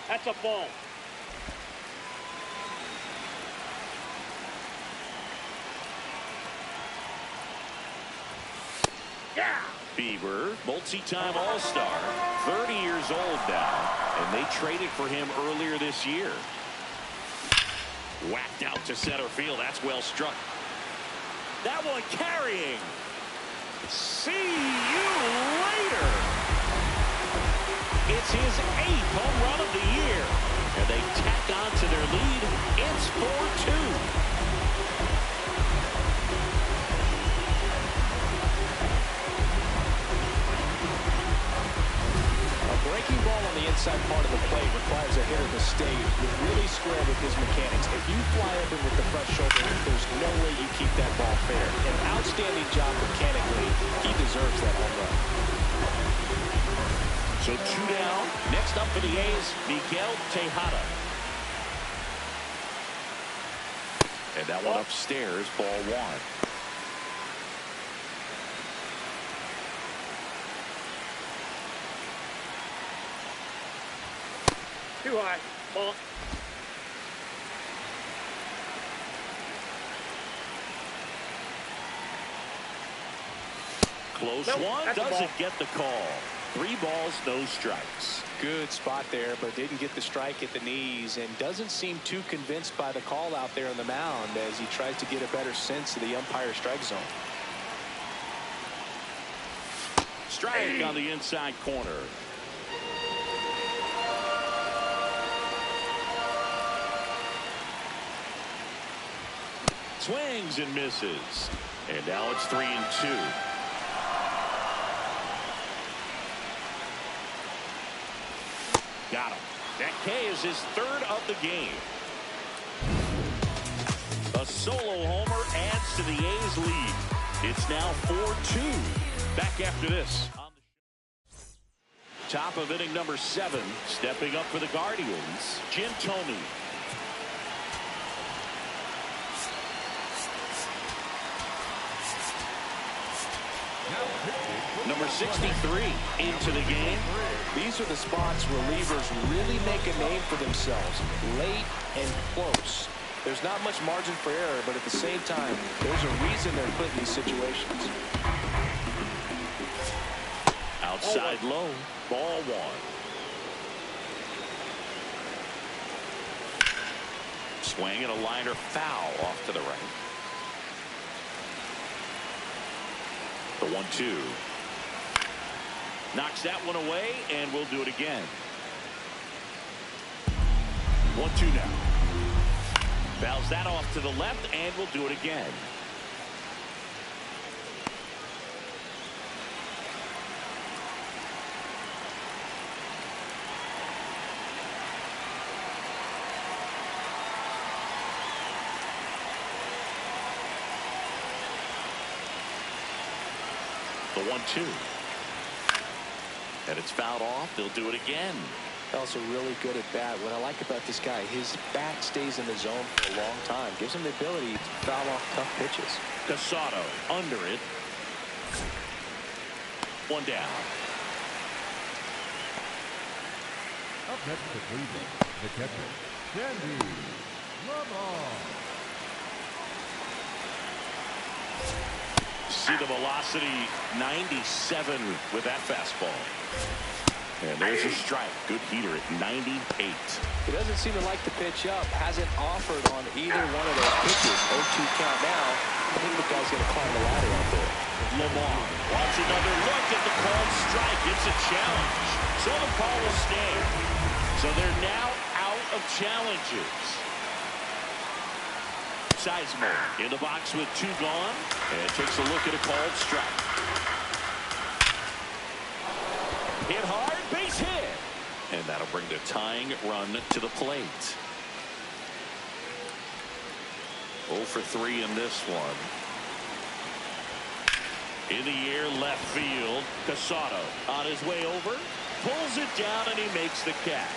Speaker 4: That's a ball. Yeah.
Speaker 1: Bieber, multi-time All-Star, 30 years old now, and they traded for him earlier this year. Whacked out to center field. That's well struck. That one carrying. See you later. hits his 8th home run of the year. And they tack on to their lead. It's 4-2.
Speaker 2: Breaking ball on the inside part of the plate requires a hitter to stay really square with his mechanics. If you fly up with the front shoulder, there's no way you keep that ball fair. An outstanding job mechanically. He deserves that home run.
Speaker 1: So 2 down. Next up for the A's, Miguel Tejada. And that one upstairs, ball 1.
Speaker 4: Too high. Ball.
Speaker 1: Close
Speaker 4: Nope,
Speaker 1: one.
Speaker 4: that's a
Speaker 1: Doesn't
Speaker 4: ball.
Speaker 1: get the call. 3 balls, no strikes.
Speaker 2: Good spot there, but didn't get the strike at the knees and doesn't seem too convinced by the call out there on the mound as he tries to get a better sense of the umpire strike zone.
Speaker 1: Strike on the inside corner. Swings and misses. And now it's 3-2. Got him. That K is his 3rd of the game. A solo homer adds to the A's lead. It's now 4-2. Back after this. Top of inning number 7. Stepping up for the Guardians, Jim Thome. Number 63 into the game.
Speaker 2: These are the spots relievers really make a name for themselves. Late and close. There's not much margin for error, but at the same time, there's a reason they're put in these situations.
Speaker 1: Outside low, ball 1. Swing and a liner foul off to the right. The 1-2. Knocks that one away, and we'll do it again. 1-2 now. Fouls that off to the left, and we'll do it again. The 1-2. And it's fouled off. They'll do it again.
Speaker 2: Also really good at bat. What I like about this guy, his bat stays in the zone for a long time. Gives him the ability to foul off tough pitches.
Speaker 1: Casado under it. 1 down.
Speaker 3: Up next to Cleveland, the catcher, Sandy Lamar.
Speaker 1: See the velocity, 97 with that fastball. And there's a strike. Good heater at 98.
Speaker 2: He doesn't seem to like the pitch up. Hasn't offered on either one of those pitches. 0-2 count now. I think the guy's going to climb the ladder out there.
Speaker 1: Lamar wants another look at the called strike. It's a challenge. So the call will stand. So they're now out of challenges. Sizemore in the box with 2 gone. And takes a look at a called strike. Hit hard, base hit. And that'll bring the tying run to the plate. 0 for 3 in this one. In the air, left field. Casado on his way over. Pulls it down, and he makes the catch.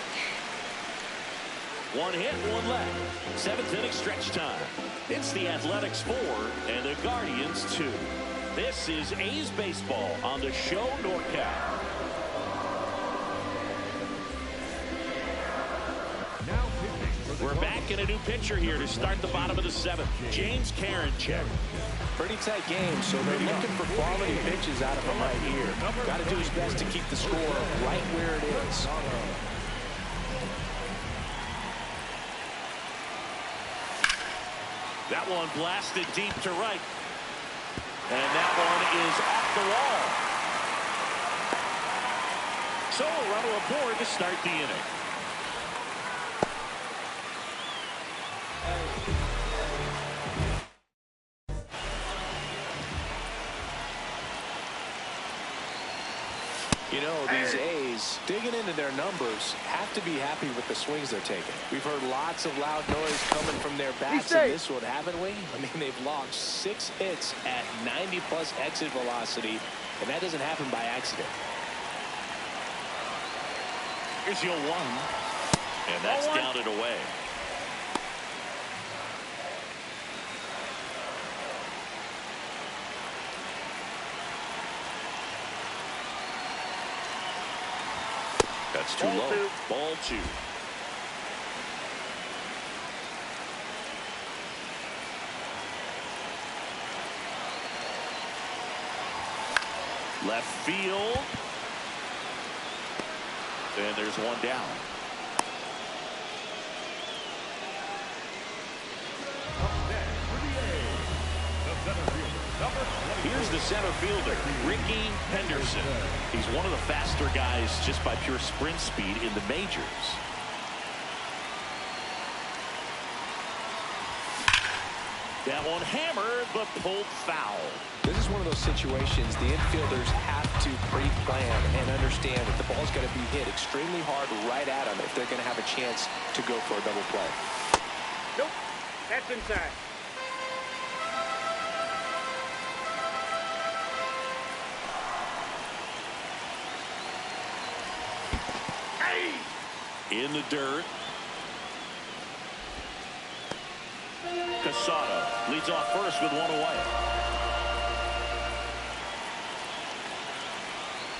Speaker 1: 1 hit, 1 left. 7th inning stretch time. It's the Athletics 4 and the Guardians 2. This is A's baseball on the show NorCal. We're back in a new pitcher here to start the bottom of the 7th. James Karinchak.
Speaker 2: Pretty tight game, so they're looking for quality pitches out of him right here. Got to do his best to keep the score right where it is.
Speaker 1: That one blasted deep to right. And that one is off the wall. So a runner aboard to start the inning.
Speaker 2: You know, these A's, digging into their numbers, have to be happy with the swings they're taking. We've heard lots of loud noise coming from their bats in this one, haven't we? I mean, they've logged 6 hits at 90+ exit velocity, and that doesn't happen by accident.
Speaker 1: Here's your 1. And that's down and away. That's too low. Ball 2. Left field. And there's one down. Here's the center fielder, Ricky Henderson. He's one of the faster guys just by pure sprint speed in the majors. That one hammered, but pulled foul.
Speaker 2: This is one of those situations the infielders have to pre-plan and understand that the ball's got to be hit extremely hard right at them if they're going to have a chance to go for a double play.
Speaker 4: Nope, that's inside.
Speaker 1: In the dirt. Casado leads off first with 1 away.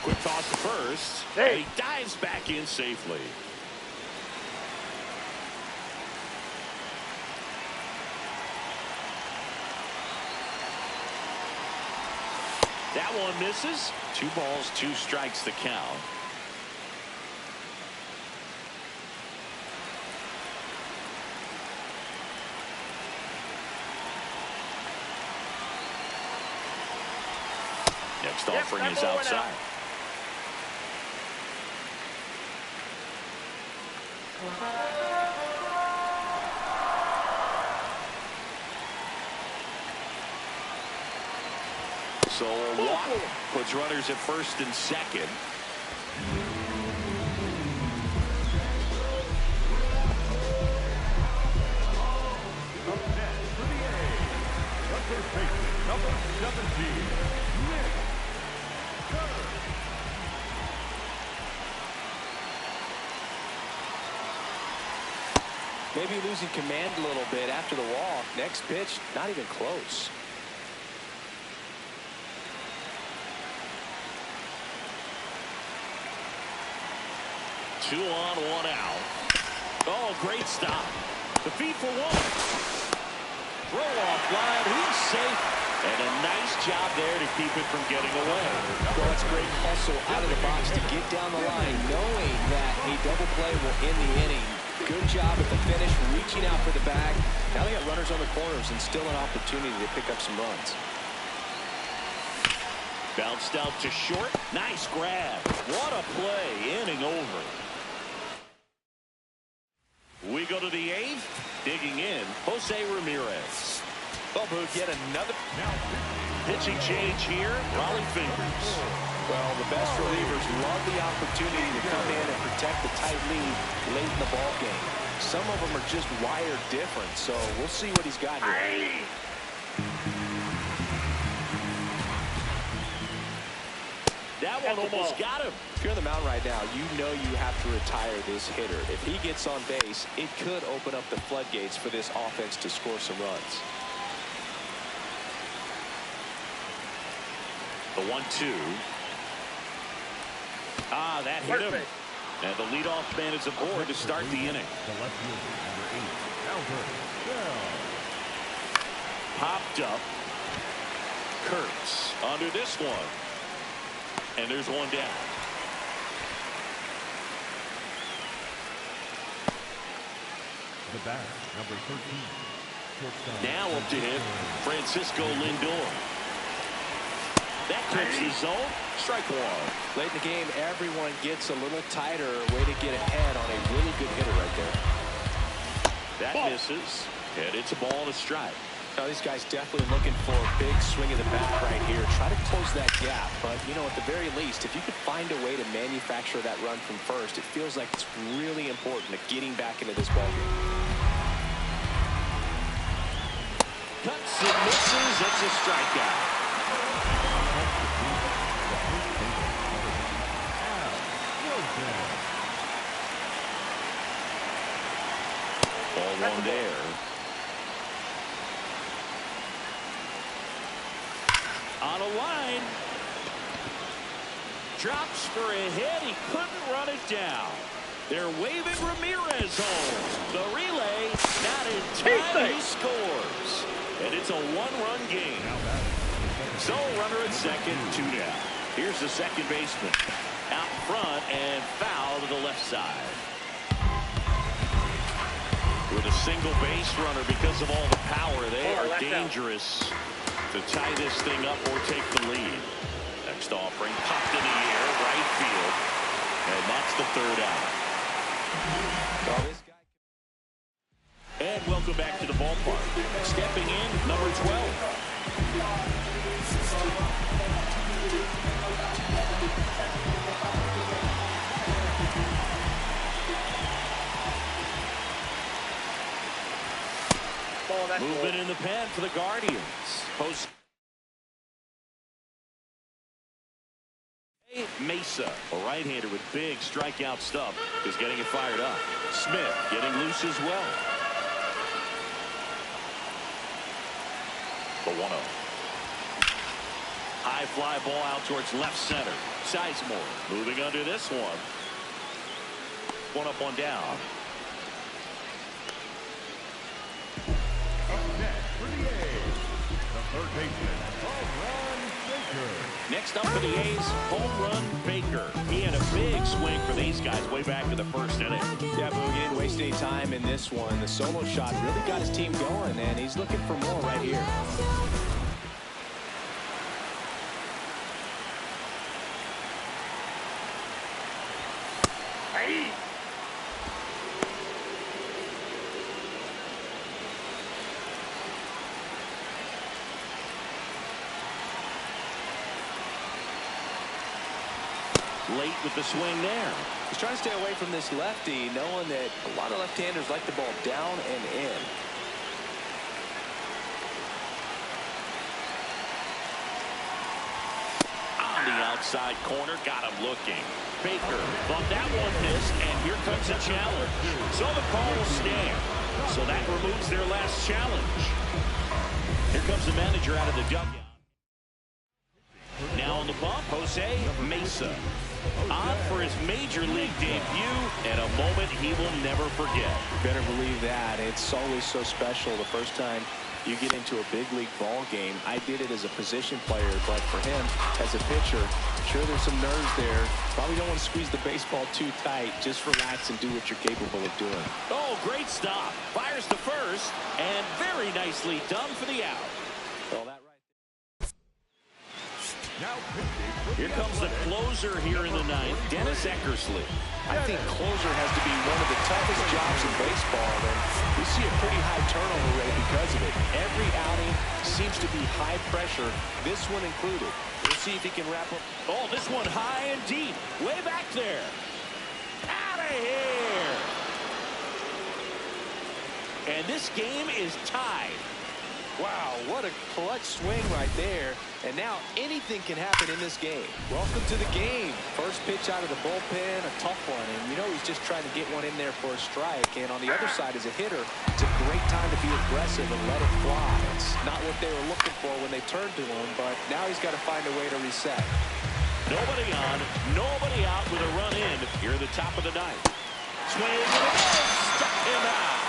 Speaker 1: Quick toss to first. And he dives back in safely. That one misses. 2 balls, 2 strikes the count. Next offering is outside. So a walk puts runners at first and second.
Speaker 3: Number 17.
Speaker 2: Maybe losing command a little bit after the walk. Next pitch, not even close.
Speaker 1: Two on, 1 out. Oh, great stop. The feed for 1. Throw off line. He's safe. And a nice job there to keep it from getting away.
Speaker 2: Well, that's great hustle out of the box to get down the line, knowing that a double play will end the inning. Good job at the finish, reaching out for the bag. Now they got runners on the corners and still an opportunity to pick up some runs.
Speaker 1: Bounced out to short. Nice grab. What a play. Inning over. We go to the 8th. Digging in, Jose Ramirez. Well, Booth, yet another pitching change here. Rolling fingers.
Speaker 2: Well, the best relievers love the opportunity to come in and protect the tight lead late in the ball game. Some of them are just wired different, so we'll see what he's got here.
Speaker 1: That one almost got him.
Speaker 2: If you're on the mound right now, you know you have to retire this hitter. If he gets on base, it could open up the floodgates for this offense to score some runs.
Speaker 1: The 1-2. Ah, that hit him. And the leadoff man is aboard to start the inning.
Speaker 3: The left fielder, number 8, Albert Bell.
Speaker 1: Popped up. Kurtz under this one. And there's one down.
Speaker 3: The bat, number 13. Shortstop.
Speaker 1: Now up to hit Francisco Lindor. That clips the zone. Strike one.
Speaker 2: Late in the game, everyone gets a little tighter. Way to get ahead on a really good hitter right there.
Speaker 1: That misses, and it's a ball and a strike.
Speaker 2: Now, these guys definitely looking for a big swing of the bat right here. Try to close that gap, but, you know, at the very least, if you could find a way to manufacture that run from first, it feels like it's really important to getting back into this ballgame.
Speaker 1: Cuts and misses. It's a strikeout. Ball one there. On a line. Drops for a hit. He couldn't run it down. They're waving Ramirez home. The relay not in time. He scores. And it's a one-run game. So runner at second, 2 down. Here's the second baseman. Out front and foul to the left side. With a single base runner, because of all the power, they are dangerous to tie this thing up or take the lead. Next offering, popped in the air, right field. And that's the third out. And welcome back to the ballpark. Stepping in, number 12. Movement in the pen for the Guardians. Post Mesa, a right-hander with big strikeout stuff, is getting it fired up. Smith getting loose as well. The 1-0. High fly ball out towards left center. Sizemore moving under this one. One up, one down.
Speaker 3: Up next for the A's, the third baseman, Home Run Baker.
Speaker 1: Next up for the A's, Home Run Baker. He had a big swing for these guys way back in the first inning.
Speaker 2: Yeah, Boog, he didn't waste any time in this one. The solo shot really got his team going, and he's looking for more right here.
Speaker 4: Hey!
Speaker 1: Late with the swing there.
Speaker 2: He's trying to stay away from this lefty, knowing that a lot of left-handers like the ball down and in.
Speaker 1: On the outside corner, got him looking. Baker thought that one missed, and here comes a challenge. So the call will stand. So that removes their last challenge. Here comes the manager out of the dugout. Now on the bump, Jose Mesa. On for his major league debut, and a moment he will never forget.
Speaker 2: Better believe that. It's always so special the first time you get into a big league ball game. I did it as a position player, but for him, as a pitcher, sure there's some nerves there. Probably don't want to squeeze the baseball too tight. Just relax and do what you're capable of doing.
Speaker 1: Oh, great stop. Fires to first, and very nicely done for the out.
Speaker 2: Well, that right.
Speaker 3: Now pitching for
Speaker 1: Here comes the closer here in the ninth, Dennis Eckersley.
Speaker 2: I think closer has to be one of the toughest jobs in baseball, and we see a pretty high turnover rate because of it. Every outing seems to be high pressure, this one included. We'll see if he can wrap up.
Speaker 1: Oh, this one high and deep, way back there. Out of here. And this game is tied.
Speaker 2: Wow, what a clutch swing right there. And now anything can happen in this game. Welcome to the game. First pitch out of the bullpen, a tough one. And you know he's just trying to get one in there for a strike. And on the other side, as a hitter, it's a great time to be aggressive and let it fly. It's not what they were looking for when they turned to him, but now he's got to find a way to reset.
Speaker 1: Nobody on, nobody out with a run in here at the top of the ninth. Swing and a miss. Stuck him out.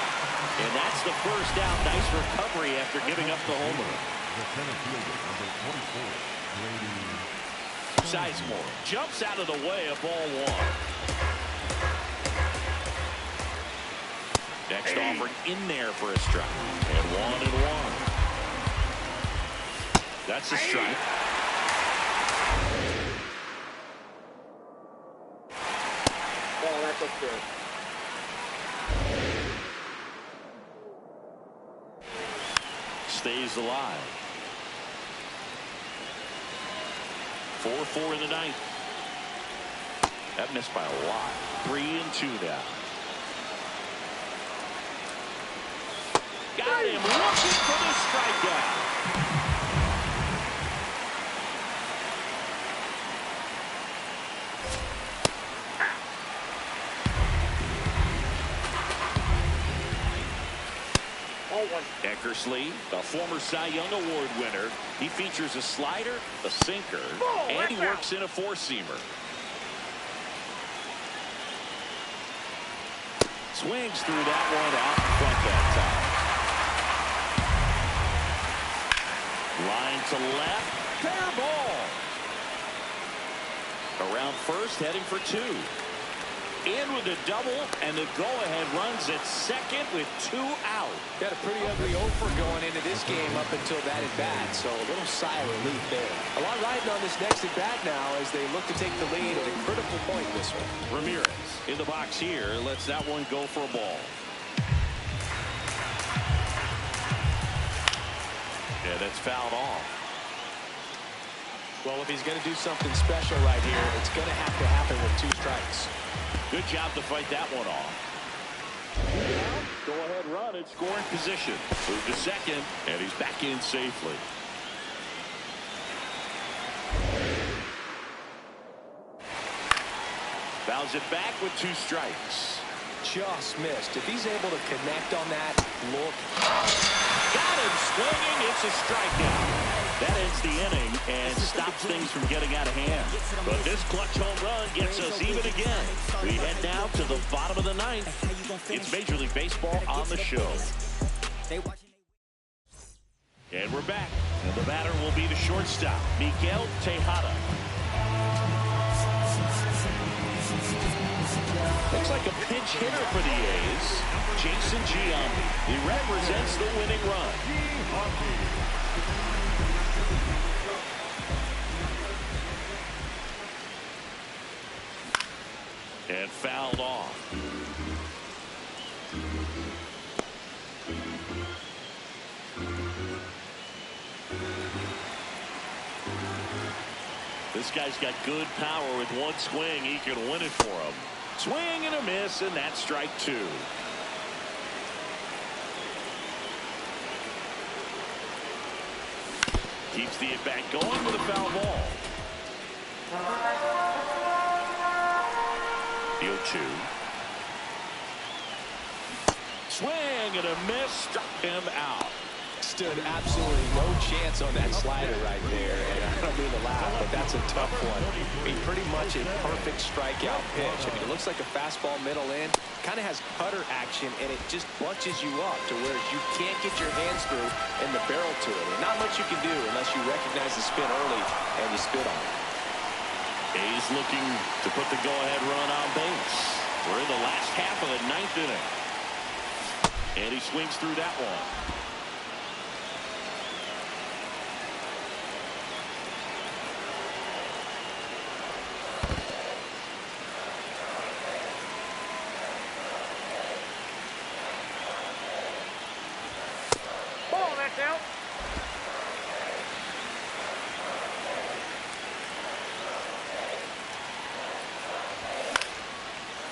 Speaker 1: And that's the first out. Nice recovery after giving up the homer.
Speaker 3: the center fielder, number 24, Grady.
Speaker 1: Sizemore jumps out of the way of ball one. Next offering in there for a strike. And 1-1. That's a strike.
Speaker 4: Oh, that looks good.
Speaker 1: Stays alive. 4-4 in the ninth. That missed by a lot. 3-2 now. Got him looking for the strikeout. Eckersley, the former Cy Young Award winner. He features a slider, a sinker, and he works in a four-seamer. Swings through that one out in front that time. Line to left. Fair ball. Around first, heading for two. In with a double, and the go-ahead runs at second with 2 out.
Speaker 2: Got a pretty ugly over going into this game up until that at-bat, so a little sigh of relief there. A lot riding on this next at-bat now as they look to take the lead at a critical point in this one.
Speaker 1: Ramirez in the box here lets that one go for a ball. Yeah, that's fouled off.
Speaker 2: Well, if he's going to do something special right here, it's going to have to happen with 2 strikes.
Speaker 1: Good job to fight that one off. Go ahead run at scoring position. Move to second, and he's back in safely. Fouls it back with 2 strikes.
Speaker 2: Just missed. If he's able to connect on that, look.
Speaker 1: Got him swinging. It's a strikeout. That ends the inning and stops things from getting out of hand. But this clutch home run gets us even again. We head now to the bottom of the ninth. It's Major League Baseball on the show. And we're back. And the batter will be the shortstop, Miguel Tejada. Looks like a pinch hitter for the A's, Jason Giambi. He represents the winning run. And fouled off. This guy's got good power. With one swing, he can win it for him. Swing and a miss, and that's strike 2. Keeps the at-bat going with a foul ball. The 0-2. Swing and a miss, struck him out.
Speaker 2: Stood absolutely no chance on that slider right there, and I don't mean to laugh, but that's a tough one. I mean, pretty much a perfect strikeout pitch. I mean, it looks like a fastball middle in, kind of has cutter action, and it just bunches you up to where you can't get your hands through and the barrel to it. And not much you can do unless you recognize the spin early and you spit on it.
Speaker 1: A's looking to put the go-ahead run on base. We're in the last half of the ninth inning. And he swings through that one.
Speaker 4: Ball, that's out.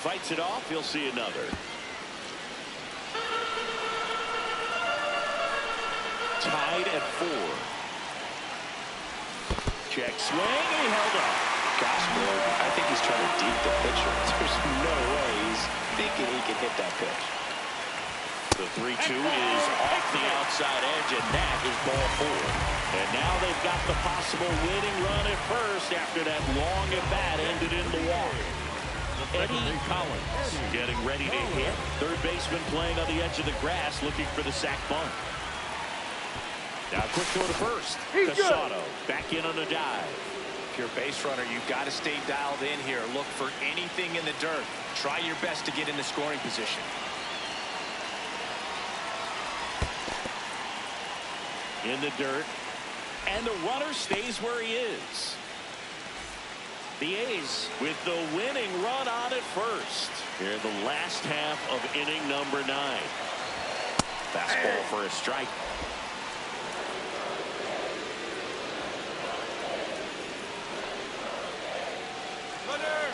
Speaker 1: Fights it off. He'll see another. Tied at 4. Check swing, and he held up.
Speaker 2: Gosh, man, I think he's trying to deep the pitcher. There's no way he's thinking he can hit that pitch.
Speaker 1: The 3-2 is off the outside edge, and that is ball 4. And now they've got the possible winning run at first after that long at-bat ended in the walk. Eddie Collins getting ready to hit. Third baseman playing on the edge of the grass, looking for the sac bunt. Now quick throw to first. Casado back in on the dive.
Speaker 2: If you're a base runner, you've got to stay dialed in here. Look for anything in the dirt. Try your best to get in the scoring position.
Speaker 1: In the dirt, and the runner stays where he is. The A's with the winning run on at first here in the last half of inning number 9. Fastball for a strike.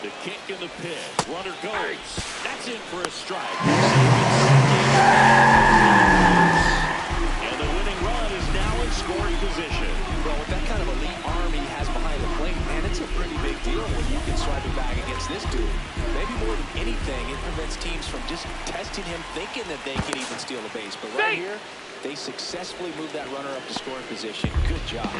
Speaker 1: The kick in the pitch. Runner goes. That's in for a strike. And the winning run is now in scoring position.
Speaker 2: Well, with that kind of elite arm he has behind the plate, man, it's a pretty big deal when you can swipe it back against this dude. Maybe more than anything, it prevents teams from just testing him, thinking that they can even steal a base. But right here, they successfully moved that runner up to scoring position. Good job.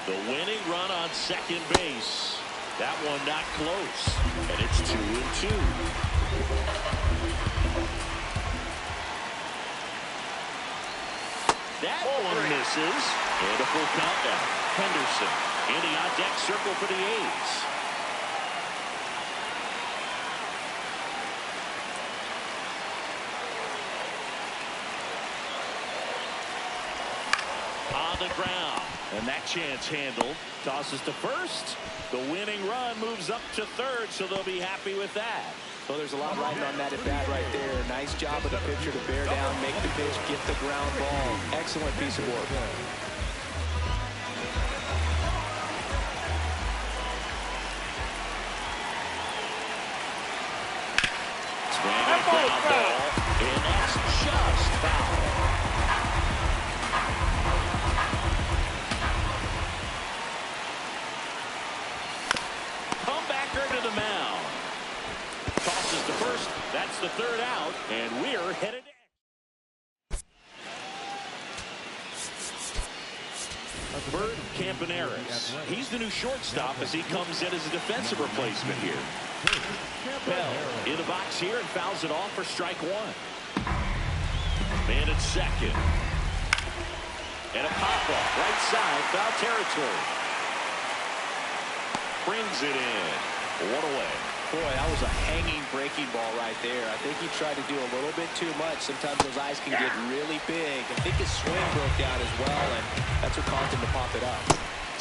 Speaker 1: The winning run on second base. That one not close. And it's 2-2. That one misses. And a full count now. Henderson in the on-deck circle for the A's. On the ground. And that chance handled. Tosses to first. The winning run moves up to third, so they'll be happy with that.
Speaker 2: Well, there's a lot riding on that at bat right there. Nice job of the pitcher to bear down, make the pitch, get the ground ball. Excellent piece of work.
Speaker 1: Swing and ground ball. And that's just foul. To the mound. Tosses to first. That's the third out. And we're headed to Bird Campaneris. He's the new shortstop as he comes in as a defensive replacement here. Bell in the box here and fouls it off for strike 1. Man at second. And a pop-off right side, foul territory. Brings it in. 1 away.
Speaker 2: Boy, that was a hanging breaking ball right there. I think he tried to do a little bit too much. Sometimes those eyes can get really big. I think his swing broke down as well, and that's what caused him to pop it up.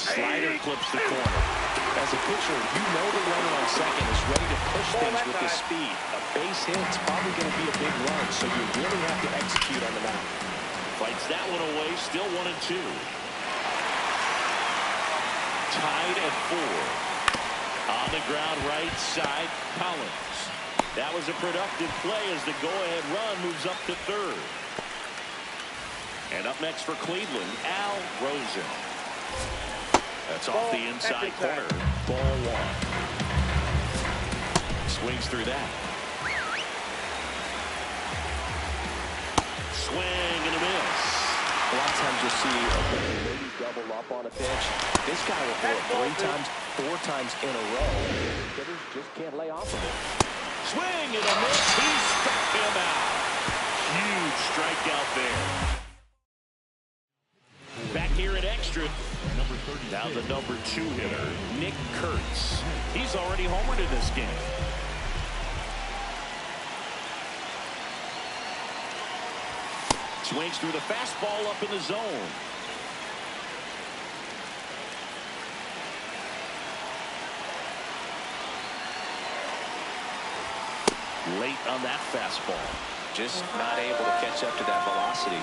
Speaker 1: Slider clips the corner.
Speaker 2: As a pitcher, you know the runner on second is ready to push things with his speed. A base hit's probably going to be a big run, so you really have to execute on the mound.
Speaker 1: Fights that one away, still 1-2. Tied at 4. On the ground right side, Collins. That was a productive play as the go-ahead run moves up to third. And up next for Cleveland, Al Rosen. That's off the inside corner. Ball 1. Swings through that. Swing and a miss.
Speaker 2: A lot of times you'll see a maybe double up on a pitch. This guy will throw it 3 times, 4 times in a row. Hitters just can't lay off of it.
Speaker 1: Swing and a miss. He struck him out. Huge strikeout there. Back here at extra. Now the number 2 hitter, Nick Kurtz. He's already homered in this game. Swings through the fastball up in the zone. Late on that fastball.
Speaker 2: Just not able to catch up to that velocity.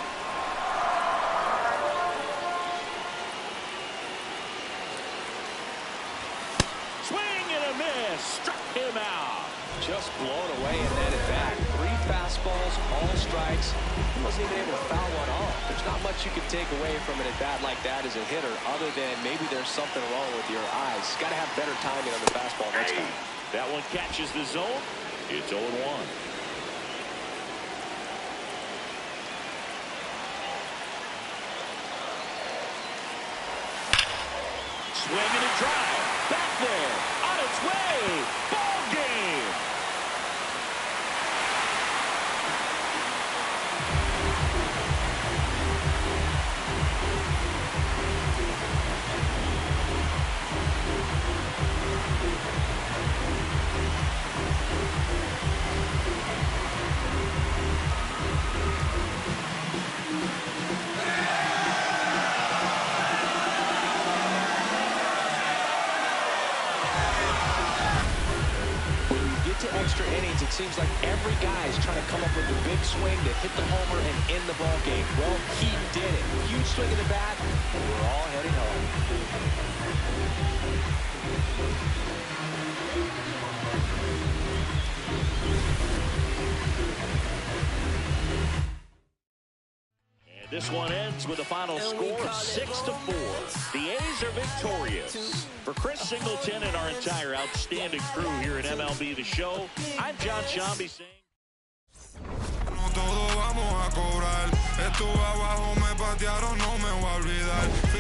Speaker 1: Swing and a miss. Struck him out.
Speaker 2: Just blown away and then at bat. 3 fastballs, all strikes. He wasn't even able to foul one off. There's not much you can take away from an at bat like that as a hitter, other than maybe there's something wrong with your eyes. Got to have better timing on the fastball next time.
Speaker 1: That one catches the zone. It's 0-1. Swing and a drive. Back there. On its way. Ball game.
Speaker 2: extra innings, it seems like every guy is trying to come up with a big swing to hit the homer and end the ball game. Well, he did it. Huge swing of the bat, and we're all heading home.
Speaker 1: This one ends with a final score of 6-4. The A's are victorious. For Chris Singleton and our entire outstanding crew here at MLB The Show, I'm John Shambi saying...
Speaker 6: No todo vamos a cobrar. Estuve abajo, me patearon, no me voy a olvidar.